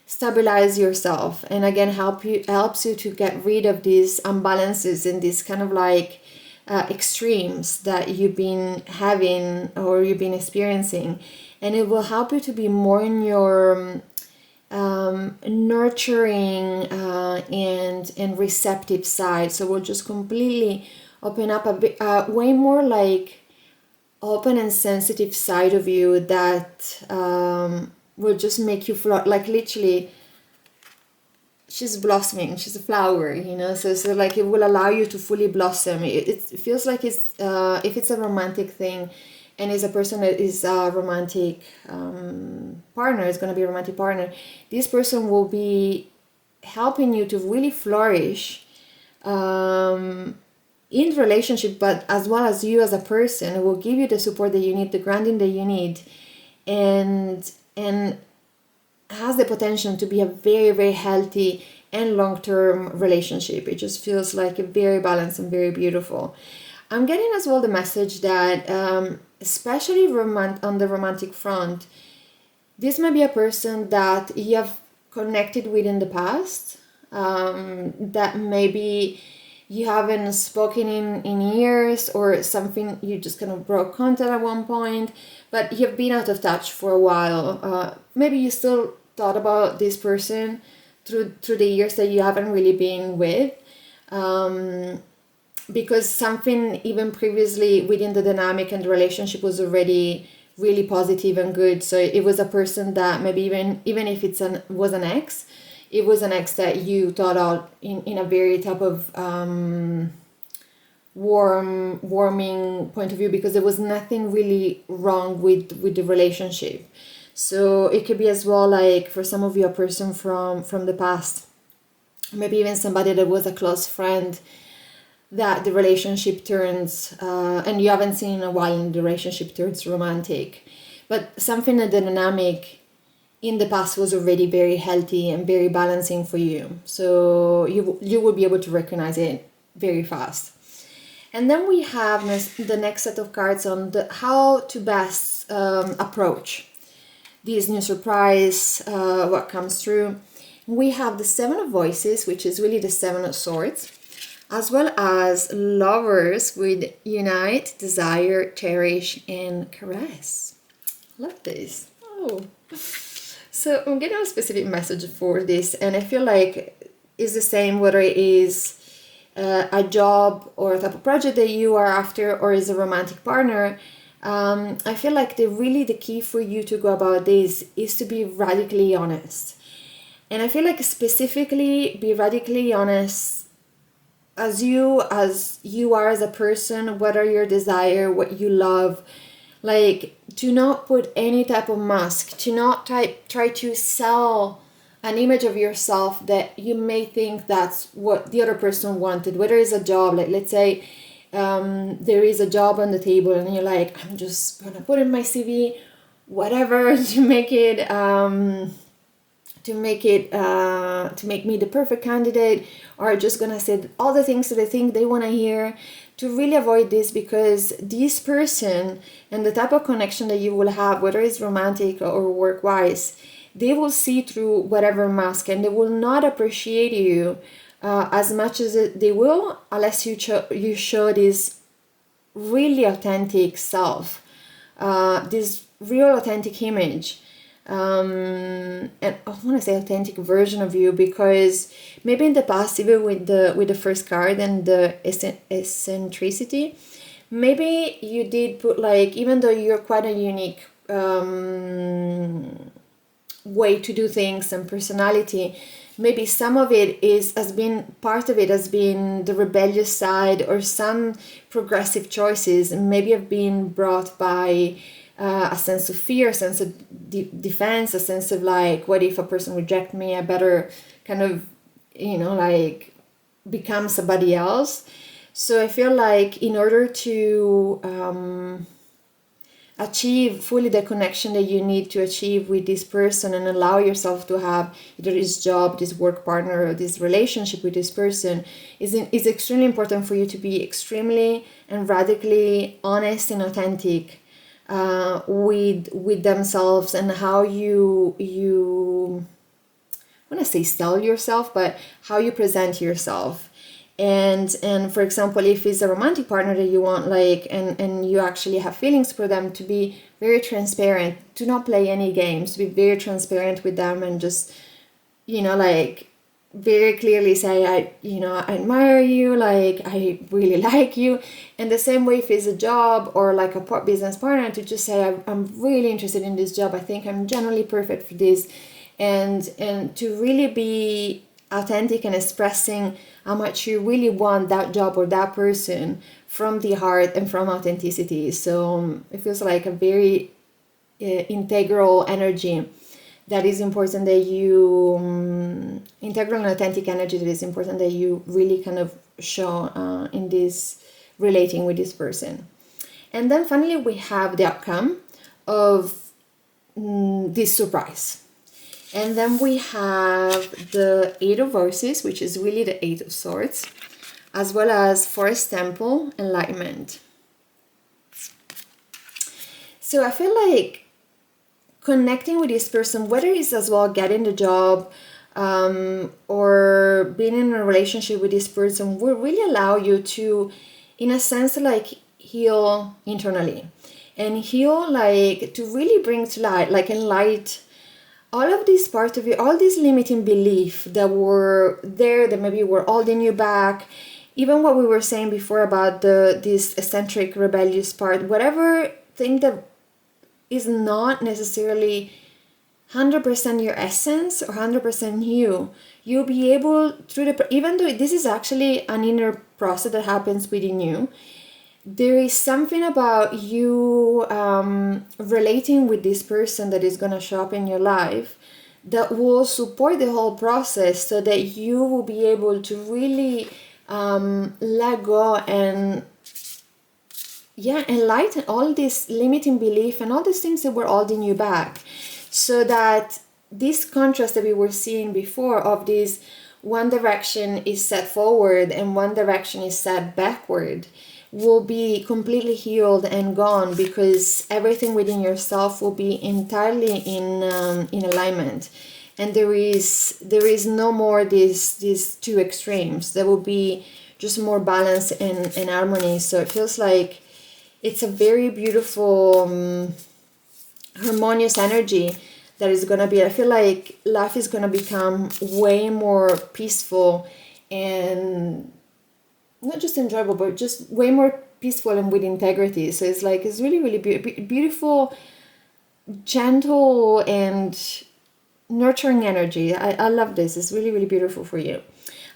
stabilize yourself, and again helps you to get rid of these imbalances and these kind of like extremes that you've been having or you've been experiencing, and it will help you to be more in your nurturing and receptive side. So we'll just completely open up a bit, way more like open and sensitive side of you that will just make you float. Like literally, she's blossoming, she's a flower, you know. So like it will allow you to fully blossom. It feels like it's if it's a romantic thing, and is a person that is a romantic partner, is going to be a romantic partner, this person will be helping you to really flourish in the relationship, but as well as you as a person. It will give you the support that you need, the grounding that you need, and has the potential to be a very, very healthy and long-term relationship. It just feels like a very balanced and very beautiful. I'm getting as well the message that especially on the romantic front, this might be a person that you have connected with in the past, that maybe you haven't spoken in years, or something, you just kind of broke contact at one point, but you've been out of touch for a while. Maybe you still thought about this person through the years that you haven't really been with, because something even previously within the dynamic and the relationship was already really positive and good. So it was a person that maybe even if was an ex, it was an ex that you thought out in a very type of warming point of view, because there was nothing really wrong with the relationship. So it could be as well, like for some of you, a person from the past, maybe even somebody that was a close friend, that the relationship turns, and you haven't seen in a while, and the relationship turns romantic. But something in the dynamic in the past was already very healthy and very balancing for you. So you will be able to recognize it very fast. And then we have the next set of cards on how to best approach this new surprise, what comes through. We have the Seven of Voices, which is really the Seven of Swords, as well as Lovers with Unite, Desire, Cherish, and Caress. Love this. Oh. So I'm getting a specific message for this, and I feel like it's the same whether it is a job or a type of project that you are after, or is a romantic partner. I feel like the key for you to go about this is to be radically honest. And I feel like specifically be radically honest as you are as a person, what are your desire, what you love. Like, do not put any type of mask, to not try to sell an image of yourself that you may think that's what the other person wanted. Whether it's a job, like let's say there is a job on the table and you're like, I'm just gonna put in my CV, whatever, to make it to make it to make me the perfect candidate, or just gonna say all the things that they think they want to hear. To really avoid this, because this person and the type of connection that you will have, whether it's romantic or work wise, they will see through whatever mask, and they will not appreciate you as much as they will unless you show this really authentic self, this real authentic image, and I want to say authentic version of you, because maybe in the past, even with the first card and the eccentricity, maybe you did put, like, even though you're quite a unique way to do things and personality, maybe some of it has been part of it has been the rebellious side, or some progressive choices maybe have been brought by a sense of fear, a sense of defense, a sense of like, what if a person reject me, I better kind of, like, become somebody else. So I feel like in order to achieve fully the connection that you need to achieve with this person, and allow yourself to have either this job, this work partner, or this relationship with this person, is extremely important for you to be extremely and radically honest and authentic with themselves, and how you I want to say sell yourself, but how you present yourself. And for example, if it's a romantic partner that you want, like, and you actually have feelings for them, to be very transparent, to not play any games, to be very transparent with them, and just, like, very clearly say, I admire you, like, I really like you. And the same way, if it's a job or like a business partner, to just say, I'm really interested in this job, I think I'm generally perfect for this, and to really be authentic and expressing how much you really want that job or that person from the heart and from authenticity. So it feels like a very integral energy that is important that you integral and authentic energy that is important that you really kind of show in this relating with this person. And then finally we have the outcome of this surprise. And then we have the Eight of Roses, which is really the Eight of Swords, as well as Forest Temple, Enlightenment. So I feel like connecting with this person, whether it's as well getting the job or being in a relationship with this person, will really allow you to, in a sense, like, heal internally, and heal, like, to really bring to light, like, enlighten all of these parts of you, all these limiting beliefs that were there, that maybe were holding you back. Even what we were saying before about this eccentric, rebellious part, whatever thing that is not necessarily 100% your essence or 100% you, you'll be able, even though this is actually an inner process that happens within you, there is something about you relating with this person that is going to show up in your life that will support the whole process, so that you will be able to really let go and enlighten all this limiting belief and all these things that were holding you back, so that this contrast that we were seeing before of this one direction is set forward and one direction is set backward will be completely healed and gone, because everything within yourself will be entirely in alignment, and there is no more these two extremes. There will be just more balance and harmony. So it feels like it's a very beautiful harmonious energy that is gonna be. I feel like life is gonna become way more peaceful and not just enjoyable, but just way more peaceful and with integrity. So it's like, it's really, really beautiful, gentle, and nurturing energy. I love this. It's really, really beautiful for you.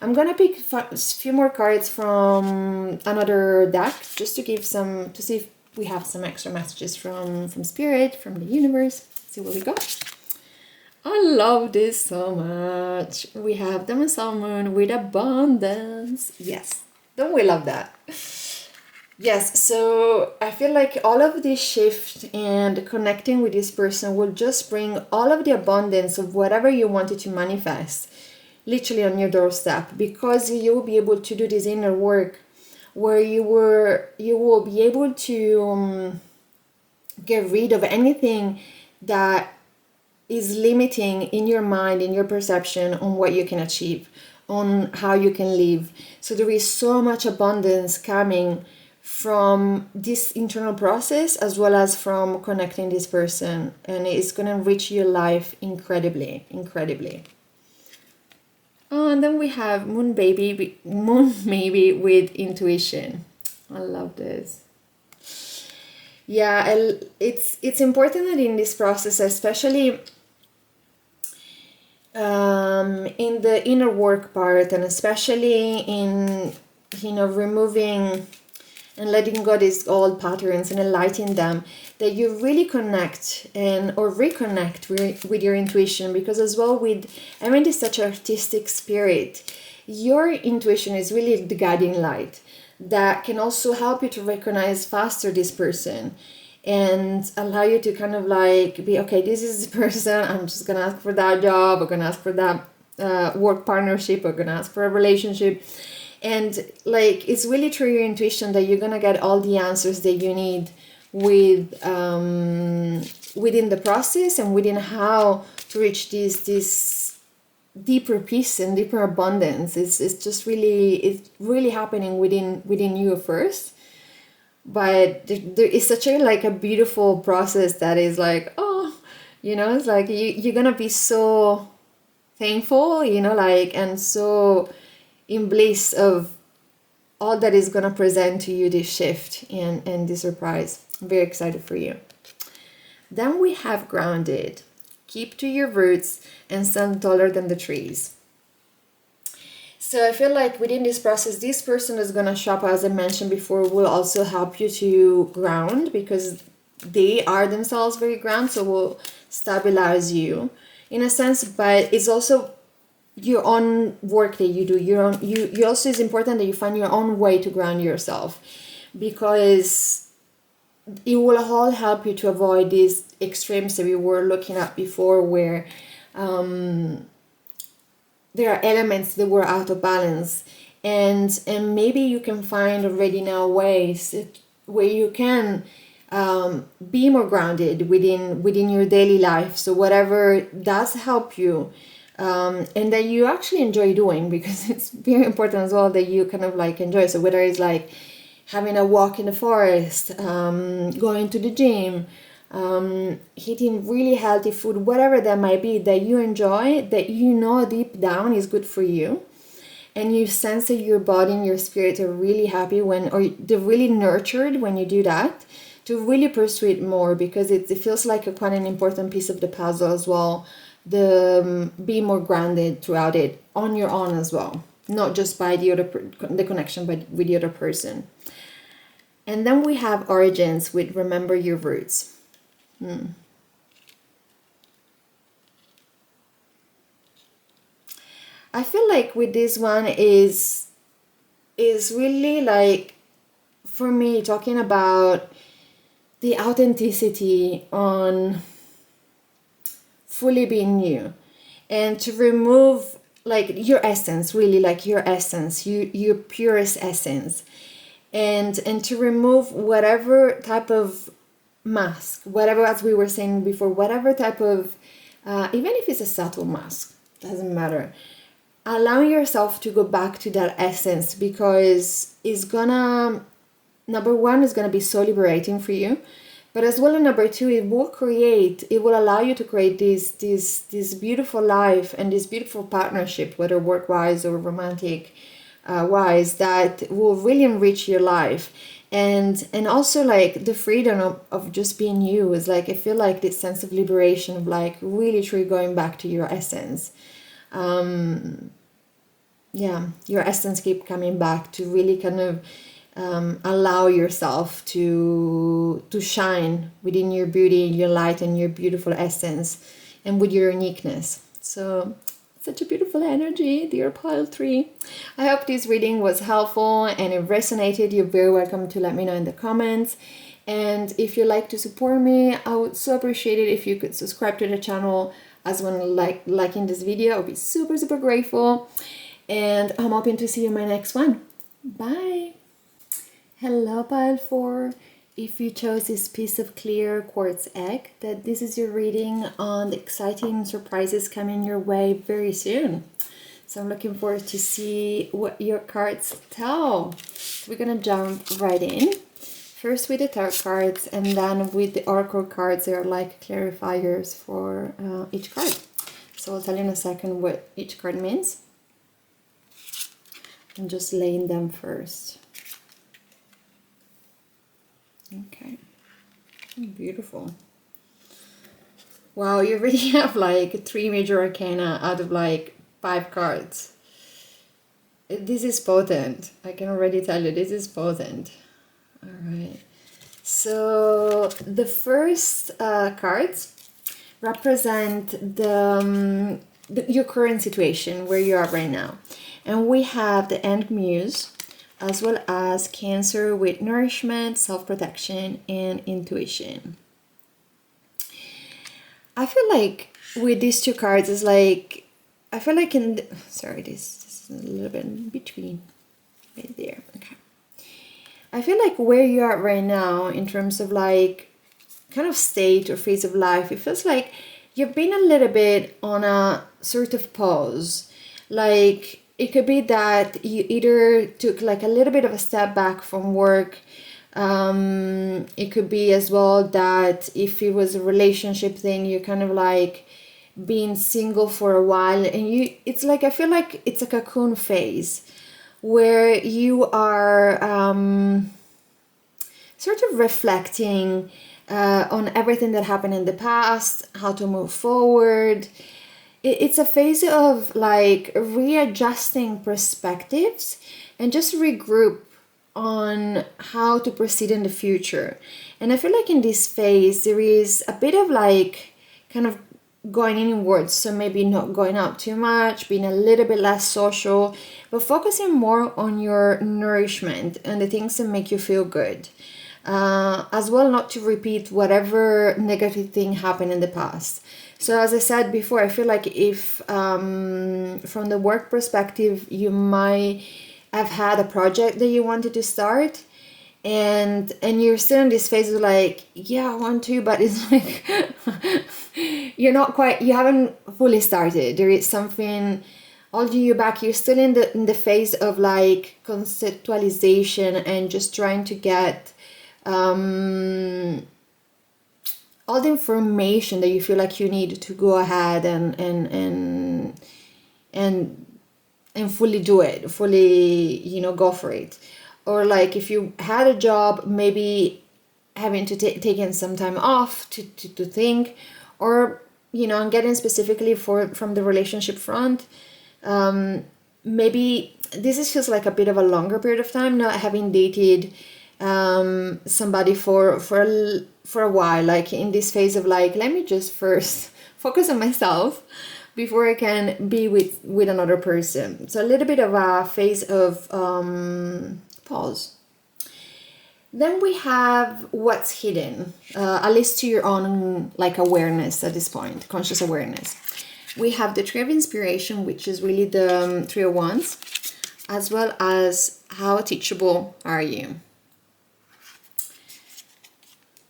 I'm gonna pick a few more cards from another deck, just to give some, to see if we have some extra messages from Spirit, from the universe. See what we got. I love this so much. We have the Sun Moon with abundance. Yes. Don't we love that? Yes, so I feel like all of this shift and connecting with this person will just bring all of the abundance of whatever you wanted to manifest literally on your doorstep, because you will be able to do this inner work where you will be able to get rid of anything that is limiting in your mind, in your perception on what you can achieve, on how you can live. So there is so much abundance coming from this internal process as well as from connecting this person, and it's going to enrich your life incredibly. Oh, and then we have moon maybe with intuition. I love this. Yeah, it's important that in this process, especially in the inner work part, and especially in removing and letting go these old patterns and enlightening them, that you really connect and or reconnect with your intuition, because as well with having this such artistic spirit, your intuition is really the guiding light that can also help you to recognize faster this person and allow you to kind of like be, okay, this is the person, I'm just gonna ask for that job, I'm gonna ask for that work partnership, I'm gonna ask for a relationship. And like it's really through your intuition that you're gonna get all the answers that you need with within the process and within how to reach this deeper peace and deeper abundance. It's just really, it's really happening within you first. But there is such a like a beautiful process that is like, oh, it's like you're gonna be so thankful, like, and so in bliss of all that is gonna present to you, this shift and this surprise. I'm very excited for you. Then we have grounded. Keep to your roots and stand taller than the trees. So I feel like within this process, this person is gonna shop, as I mentioned before, will also help you to ground, because they are themselves very ground, so will stabilize you in a sense. But it's also your own work that you do. You also, is important that you find your own way to ground yourself, because it will all help you to avoid these extremes that we were looking at before, where there are elements that were out of balance, and maybe you can find already now ways where you can be more grounded within your daily life. So whatever does help you, and that you actually enjoy doing, because it's very important as well that you kind of like enjoy. So whether it's like having a walk in the forest, going to the gym, eating really healthy food, whatever that might be that you enjoy, that deep down is good for you, and you sense that your body and your spirit are really happy or they're really nurtured when you do that, to really pursue it more, because it feels like quite an important piece of the puzzle as well. Be more grounded throughout it on your own as well, not just by the connection, but with the other person. And then we have origins with remember your roots. I feel like with this one is really like, for me, talking about the authenticity on fully being you, and to remove like your essence, really like your essence, your purest essence, and to remove whatever type of mask, whatever, as we were saying before, whatever type of even if it's a subtle mask, doesn't matter, allowing yourself to go back to that essence, because it's gonna, number one, is gonna be so liberating for you, but as well, number two, it will allow you to create this beautiful life and this beautiful partnership, whether work-wise or romantic wise, that will really enrich your life. And also like the freedom of just being you is like, I feel like this sense of liberation of like really truly going back to your essence. Your essence keep coming back to really kind of allow yourself to shine within your beauty, your light, and your beautiful essence, and with your uniqueness. So Such a beautiful energy, dear pile 3. I hope this reading was helpful and it resonated. You're very welcome to let me know in the comments. And if you'd like to support me, I would so appreciate it if you could subscribe to the channel as well, liking this video. I would be super, super grateful. And I'm hoping to see you in my next one. Bye. Hello, pile 4. If you chose this piece of clear quartz egg, that this is your reading on the exciting surprises coming your way very soon. So I'm looking forward to see what your cards tell. So we're gonna jump right in. First with the tarot cards and then with the oracle cards. They are like clarifiers for each card. So I'll tell you in a second what each card means. I'm just laying them first. Okay, beautiful. Wow, you really have like 3 major arcana out of like 5 cards. This is potent. I can already tell you this is potent. All right. So the first cards represent your current situation, where you are right now. And we have the End Muse, as well as Cancer with nourishment, self-protection, and intuition. I feel like with these 2 cards, it's like, I feel like sorry, this is a little bit in between, right there, okay. I feel like where you are right now in terms of like kind of state or phase of life, it feels like you've been a little bit on a sort of pause. Like, it could be that you either took like a little bit of a step back from work. It could be as well that if it was a relationship thing, you're kind of like being single for a while, and it's like, I feel like it's a cocoon phase where you are sort of reflecting on everything that happened in the past, how to move forward. It's a phase of like readjusting perspectives and just regroup on how to proceed in the future. And I feel like in this phase there is a bit of like kind of going inwards, so maybe not going out too much, being a little bit less social, but focusing more on your nourishment and the things that make you feel good. As well, not to repeat whatever negative thing happened in the past. So as I said before, I feel like if from the work perspective, you might have had a project that you wanted to start, and you're still in this phase of like, yeah, I want to, but it's like you haven't fully started. There is something holding you back. You're still in the phase of like conceptualization and just trying to get all the information that you feel like you need to go ahead and fully do it, fully, go for it. Or like if you had a job, maybe having to taking some time off to think, or I'm getting specifically from the relationship front, maybe this is just like a bit of a longer period of time, not having dated somebody for a while, like in this phase of like, let me just first focus on myself before I can be with another person. So a little bit of a phase of pause. Then we have what's hidden, at least to your own like awareness at this point, conscious awareness. We have the Tree of Inspiration, which is really the 3 of Wands, as well as how teachable are you.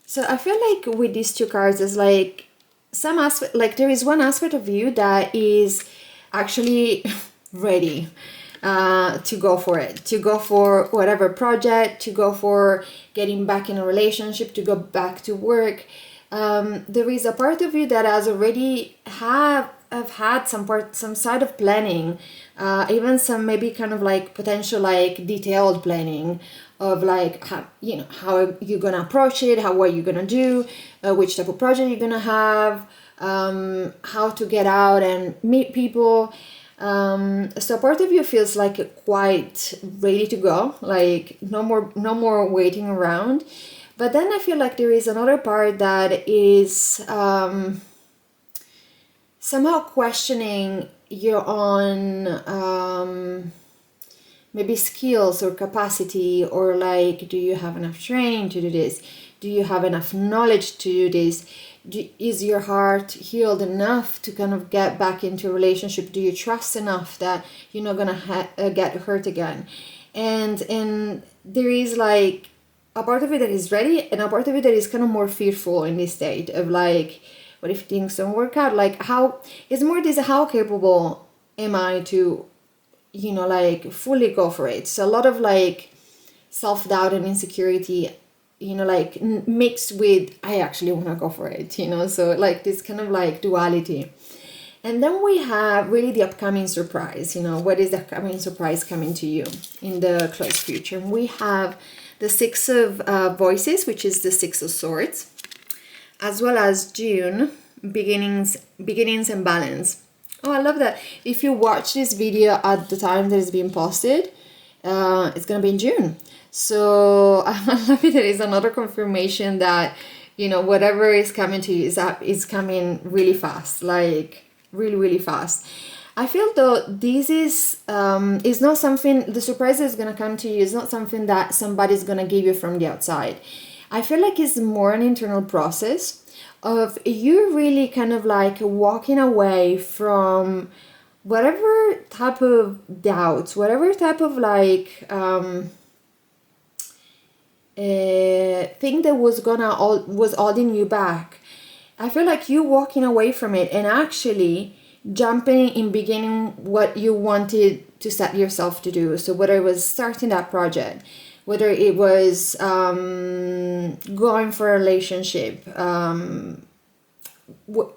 So I feel like with these 2 cards, there's like some aspect, like there is one aspect of you that is actually ready to go for it, to go for whatever project, to go for getting back in a relationship, to go back to work. There is a part of you that has already have had some side of planning, even some maybe kind of like potential like detailed planning of like how you're gonna approach it, what you're gonna do, which type of project you're gonna have, how to get out and meet people. So part of you feels like quite ready to go, like no more waiting around. But then I feel like there is another part that is somehow questioning your own maybe skills or capacity, or like, do you have enough training to do this? Do you have enough knowledge to do this? Is your heart healed enough to kind of get back into a relationship? Do you trust enough that you're not gonna get hurt again? And there is like a part of it that is ready, and a part of it that is kind of more fearful in this state of like, what if things don't work out? Like, how it's more this, how capable am I to, you know, like fully go for it? So a lot of like self-doubt and insecurity, you know, like mixed with, I actually want to go for it, you know, so like this kind of like duality. And then we have really the upcoming surprise, you know, what is the upcoming surprise coming to you in the close future? We have the Six of Voices, which is the Six of Swords, as well as June, beginnings and balance. Oh, I love that. If you watch this video at the time that it's being posted, it's gonna be in June. So I love it. There is another confirmation that, you know, whatever is coming to you is coming really fast, like really fast. I feel though this is not something, the surprise that's gonna come to you is not something that somebody's gonna give you from the outside. I feel like it's more an internal process of you really kind of like walking away from whatever type of doubts, whatever type of like thing that was holding you back. I feel like you walking away from it and actually jumping in, beginning what you wanted to set yourself to do. So whether it was starting that project, whether it was going for a relationship,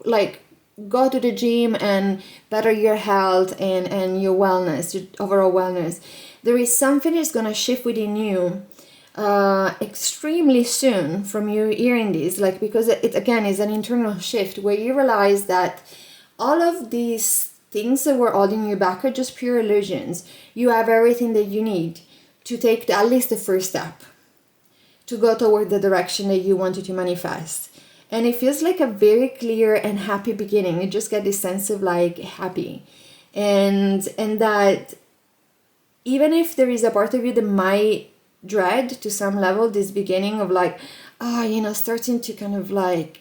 like go to the gym and better your health and your wellness, your overall wellness. There is something that's going to shift within you extremely soon from you hearing this, like, because it again is an internal shift where you realize that all of these things that were holding you back are just pure illusions. You have everything that you need to take at least the first step to go toward the direction that you wanted to manifest. And it feels like a very clear and happy beginning. You just get this sense of like happy, and that even if there is a part of you that might dread to some level this beginning of like, you know, starting to kind of like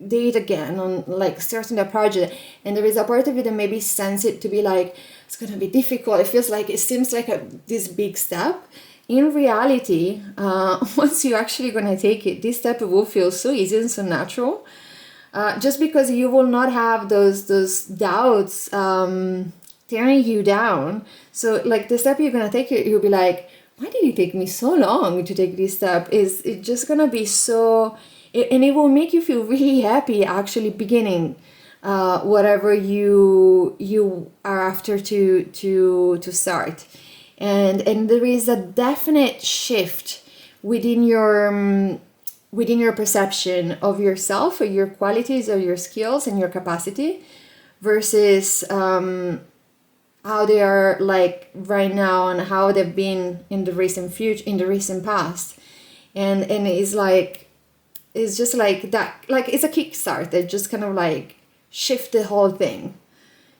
date again, on like starting a project, and there is a part of you that maybe sense it to be like, it's gonna be difficult, it feels like, it seems like this big step. In reality, once you're actually gonna take it, this step will feel so easy and so natural, just because you will not have those doubts tearing you down. So like the step you're gonna take, you'll be like, why did it take me so long to take this step? Is it just gonna be so, and it will make you feel really happy actually beginning whatever you are after to start. And there is a definite shift within your perception of yourself, or your qualities, or your skills and your capacity, versus how they are like right now and how they've been in the recent future, in the recent past. And it's like, it's just like that, like it's a kickstart that just kind of like shift the whole thing.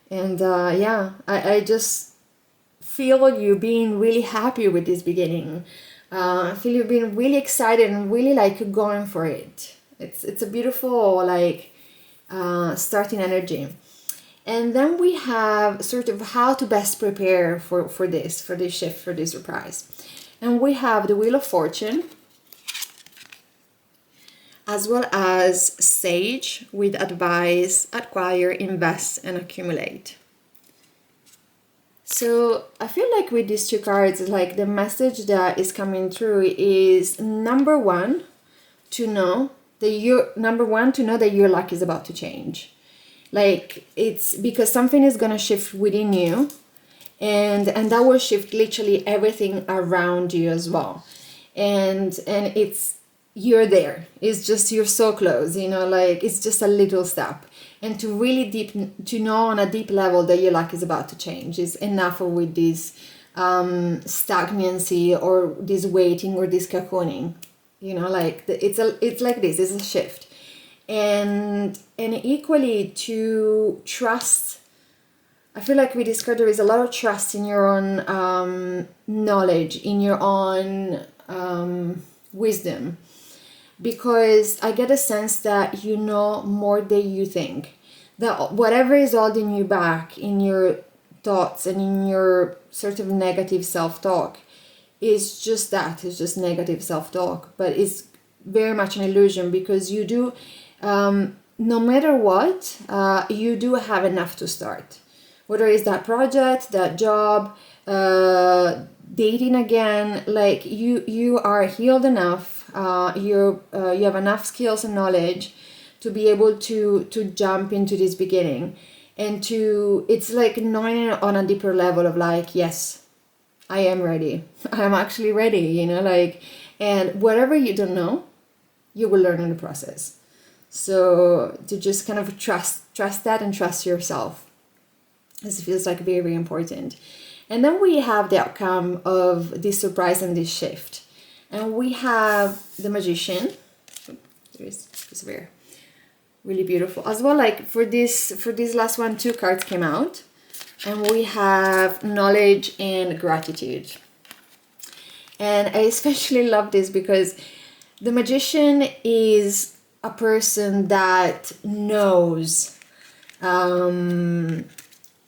And I just feel you being really happy with this beginning. I feel you being really excited and really like going for it. It's a beautiful like starting energy. And then we have sort of how to best prepare for this shift, for this surprise. And we have the Wheel of Fortune, as well as Sage with advice, acquire, invest, and accumulate. So I feel like with these two cards, like the message that is coming through is number one, to know that your luck is about to change. Like, it's because something is gonna shift within you, and that will shift literally everything around you as well. And it's, you're there. It's just, you're so close, you know, like it's just a little step. And to really to know on a deep level that your luck is about to change is enough with this stagnancy, or this waiting, or this cocooning. You know, like it's like this, it's a shift. And equally to trust I feel like with this card there is a lot of trust in your own knowledge, in your own wisdom, because I get a sense that you know more than you think, that whatever is holding you back in your thoughts and in your sort of negative self-talk is just that, it's just negative self-talk, but it's very much an illusion, because you do, no matter what, you do have enough to start. Whether it's that project, that job, dating again, like you are healed enough, you have enough skills and knowledge to be able to jump into this beginning, and to, it's like knowing on a deeper level of like, yes, I am ready. I'm actually ready, you know, like, and whatever you don't know, you will learn in the process. So to just kind of trust that and trust yourself. This feels like very, very important. And then we have the outcome of this surprise and this shift. And we have the Magician. There is persevere. Really beautiful. As well, like for this last one, 2 cards came out. And we have knowledge and gratitude. And I especially love this because the Magician is a person that knows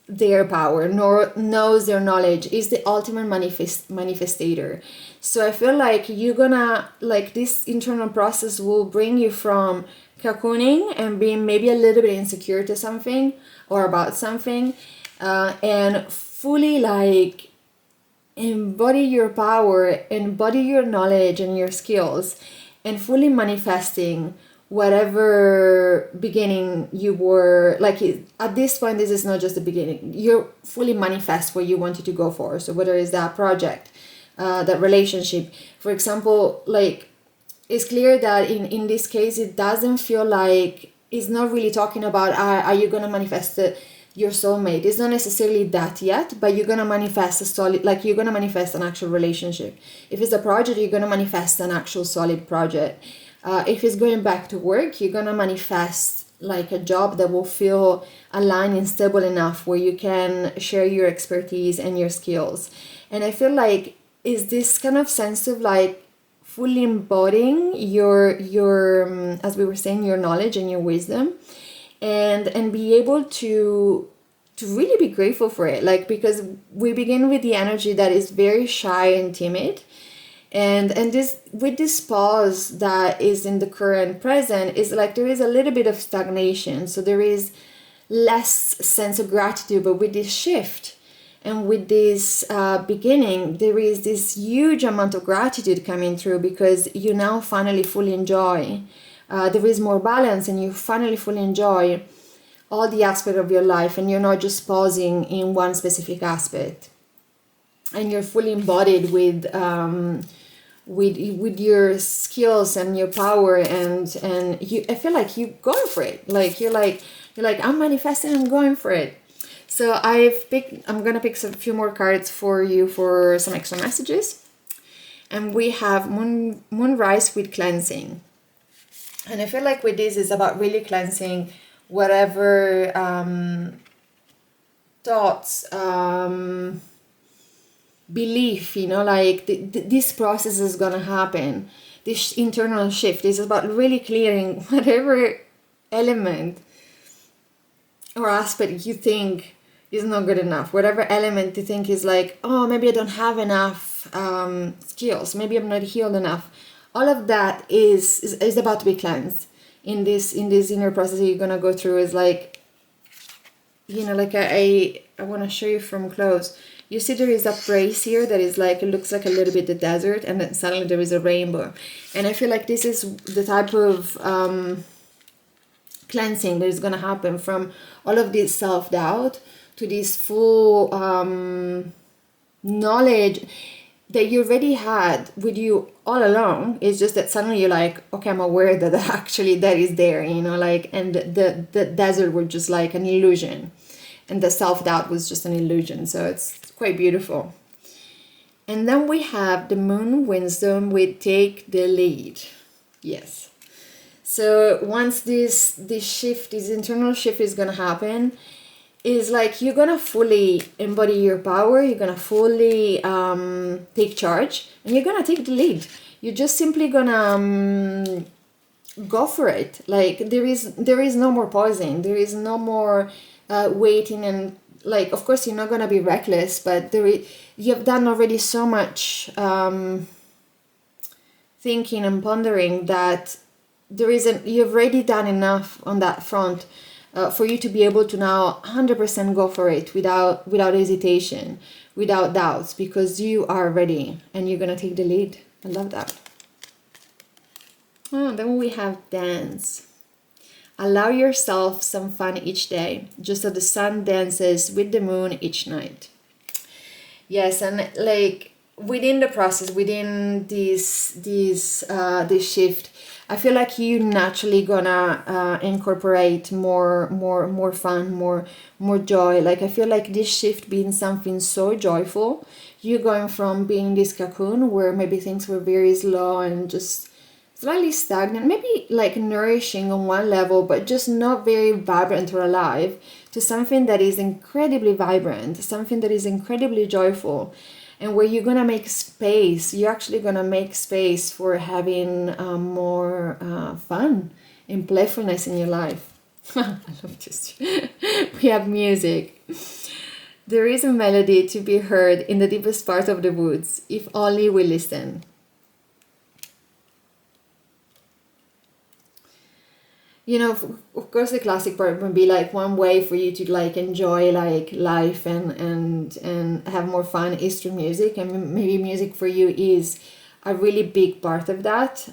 their power, knows their knowledge, is the ultimate manifestator. So I feel like you're gonna, like, this internal process will bring you from cocooning and being maybe a little bit insecure to something or about something, and fully like embody your power, embody your knowledge and your skills, and fully manifesting whatever beginning you were, like, at this point, this is not just the beginning, you fully manifest what you wanted to go for. So whether it's that project, that relationship, for example, like, it's clear that in this case it doesn't feel like, it's not really talking about are you gonna manifest your soulmate. It's not necessarily that yet, but you're gonna manifest a solid, like, you're gonna manifest an actual relationship. If it's a project, you're gonna manifest an actual solid project. If it's going back to work, you're gonna manifest like a job that will feel aligned and stable enough where you can share your expertise and your skills. And I feel like is this kind of sense of like fully embodying your as we were saying, your knowledge and your wisdom, and be able to really be grateful for it. Like, because we begin with the energy that is very shy and timid. And this, with this pause that is in the current present, is like there is a little bit of stagnation. So there is less sense of gratitude. But with this shift and with this beginning, there is this huge amount of gratitude coming through, because you now finally fully enjoy. There is more balance, and you finally fully enjoy all the aspects of your life, and you're not just pausing in one specific aspect. And you're fully embodied with your skills and your power, and you, I feel like you're going for it. Like you're like I'm manifesting, I'm going for it. So I'm gonna pick a few more cards for you for some extra messages. And we have Moonrise with cleansing. And I feel like with this is about really cleansing whatever thoughts, belief, you know, like this process is gonna happen. This internal shift is about really clearing whatever element or aspect you think is not good enough. Whatever element you think is like, oh, maybe I don't have enough skills. Maybe I'm not healed enough. All of that is about to be cleansed in this inner process that you're gonna go through. Is like, you know, like I want to show you from close. You see there is a place here that is like, it looks like a little bit the desert, and then suddenly there is a rainbow. And I feel like this is the type of cleansing that is going to happen from all of this self-doubt to this full knowledge that you already had with you all along. It's just that suddenly you're like, okay, I'm aware that actually that is there, you know, like, and the desert was just like an illusion. And the self-doubt was just an illusion. So it's quite beautiful. And then we have the moon wisdom with take the lead. Yes. So once this shift, this internal shift is going to happen, is like you're gonna fully embody your power, you're gonna fully take charge, and you're gonna take the lead. You're just simply gonna go for it. Like there is no more pausing, there is no more waiting, and like of course you're not gonna be reckless, but you have done already so much thinking and pondering that you've already done enough on that front for you to be able to now 100% go for it without hesitation, without doubts, because you are ready and you're gonna take the lead. I love that. Then we have dance. Allow yourself some fun each day, just as the sun dances with the moon each night. Yes, and like within the process, within this shift, I feel like you naturally gonna incorporate more fun, more joy. Like I feel like this shift being something so joyful, you going from being this cocoon where maybe things were very slow and just slightly stagnant, maybe like nourishing on one level, but just not very vibrant or alive, to something that is incredibly vibrant, something that is incredibly joyful, and where you're gonna make space. You're actually gonna make space for having more fun and playfulness in your life. I love this. We have music. There is a melody to be heard in the deepest part of the woods, if only we listen. You know, of course the classic part would be like one way for you to like enjoy like life and have more fun is through music, and maybe music for you is a really big part of that.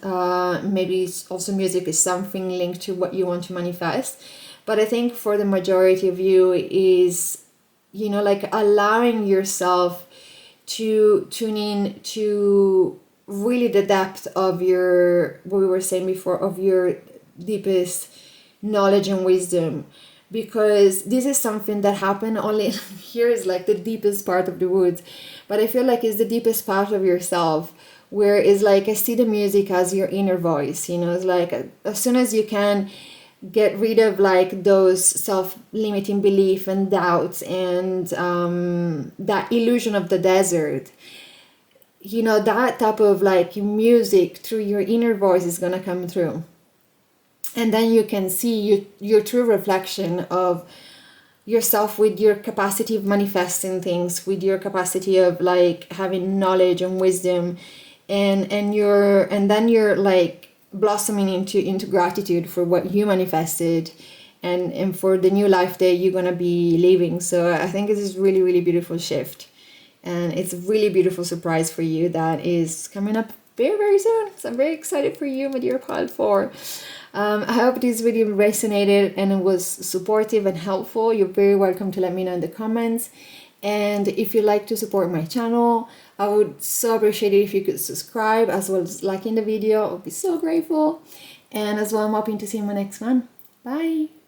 Maybe also music is something linked to what you want to manifest, but I think for the majority of you is, you know, like allowing yourself to tune in to really the depth of your, what we were saying before, of your deepest knowledge and wisdom, because this is something that happened only here is like the deepest part of the woods, but I feel like it's the deepest part of yourself, where it's like I see the music as your inner voice. You know, it's like as soon as you can get rid of like those self-limiting belief and doubts and that illusion of the desert, you know, that type of like music through your inner voice is gonna come through. And then you can see your true reflection of yourself, with your capacity of manifesting things, with your capacity of like having knowledge and wisdom, and then you're like blossoming into gratitude for what you manifested and for the new life that you're gonna be living. So I think this is really, really beautiful shift, and it's a really beautiful surprise for you that is coming up very, very soon. So I'm very excited for you, my dear pile 4. I hope this video resonated and it was supportive and helpful. You're very welcome to let me know in the comments. And if you'd like to support my channel, I would so appreciate it if you could subscribe as well as liking the video. I would be so grateful. And as well, I'm hoping to see you in my next one. Bye!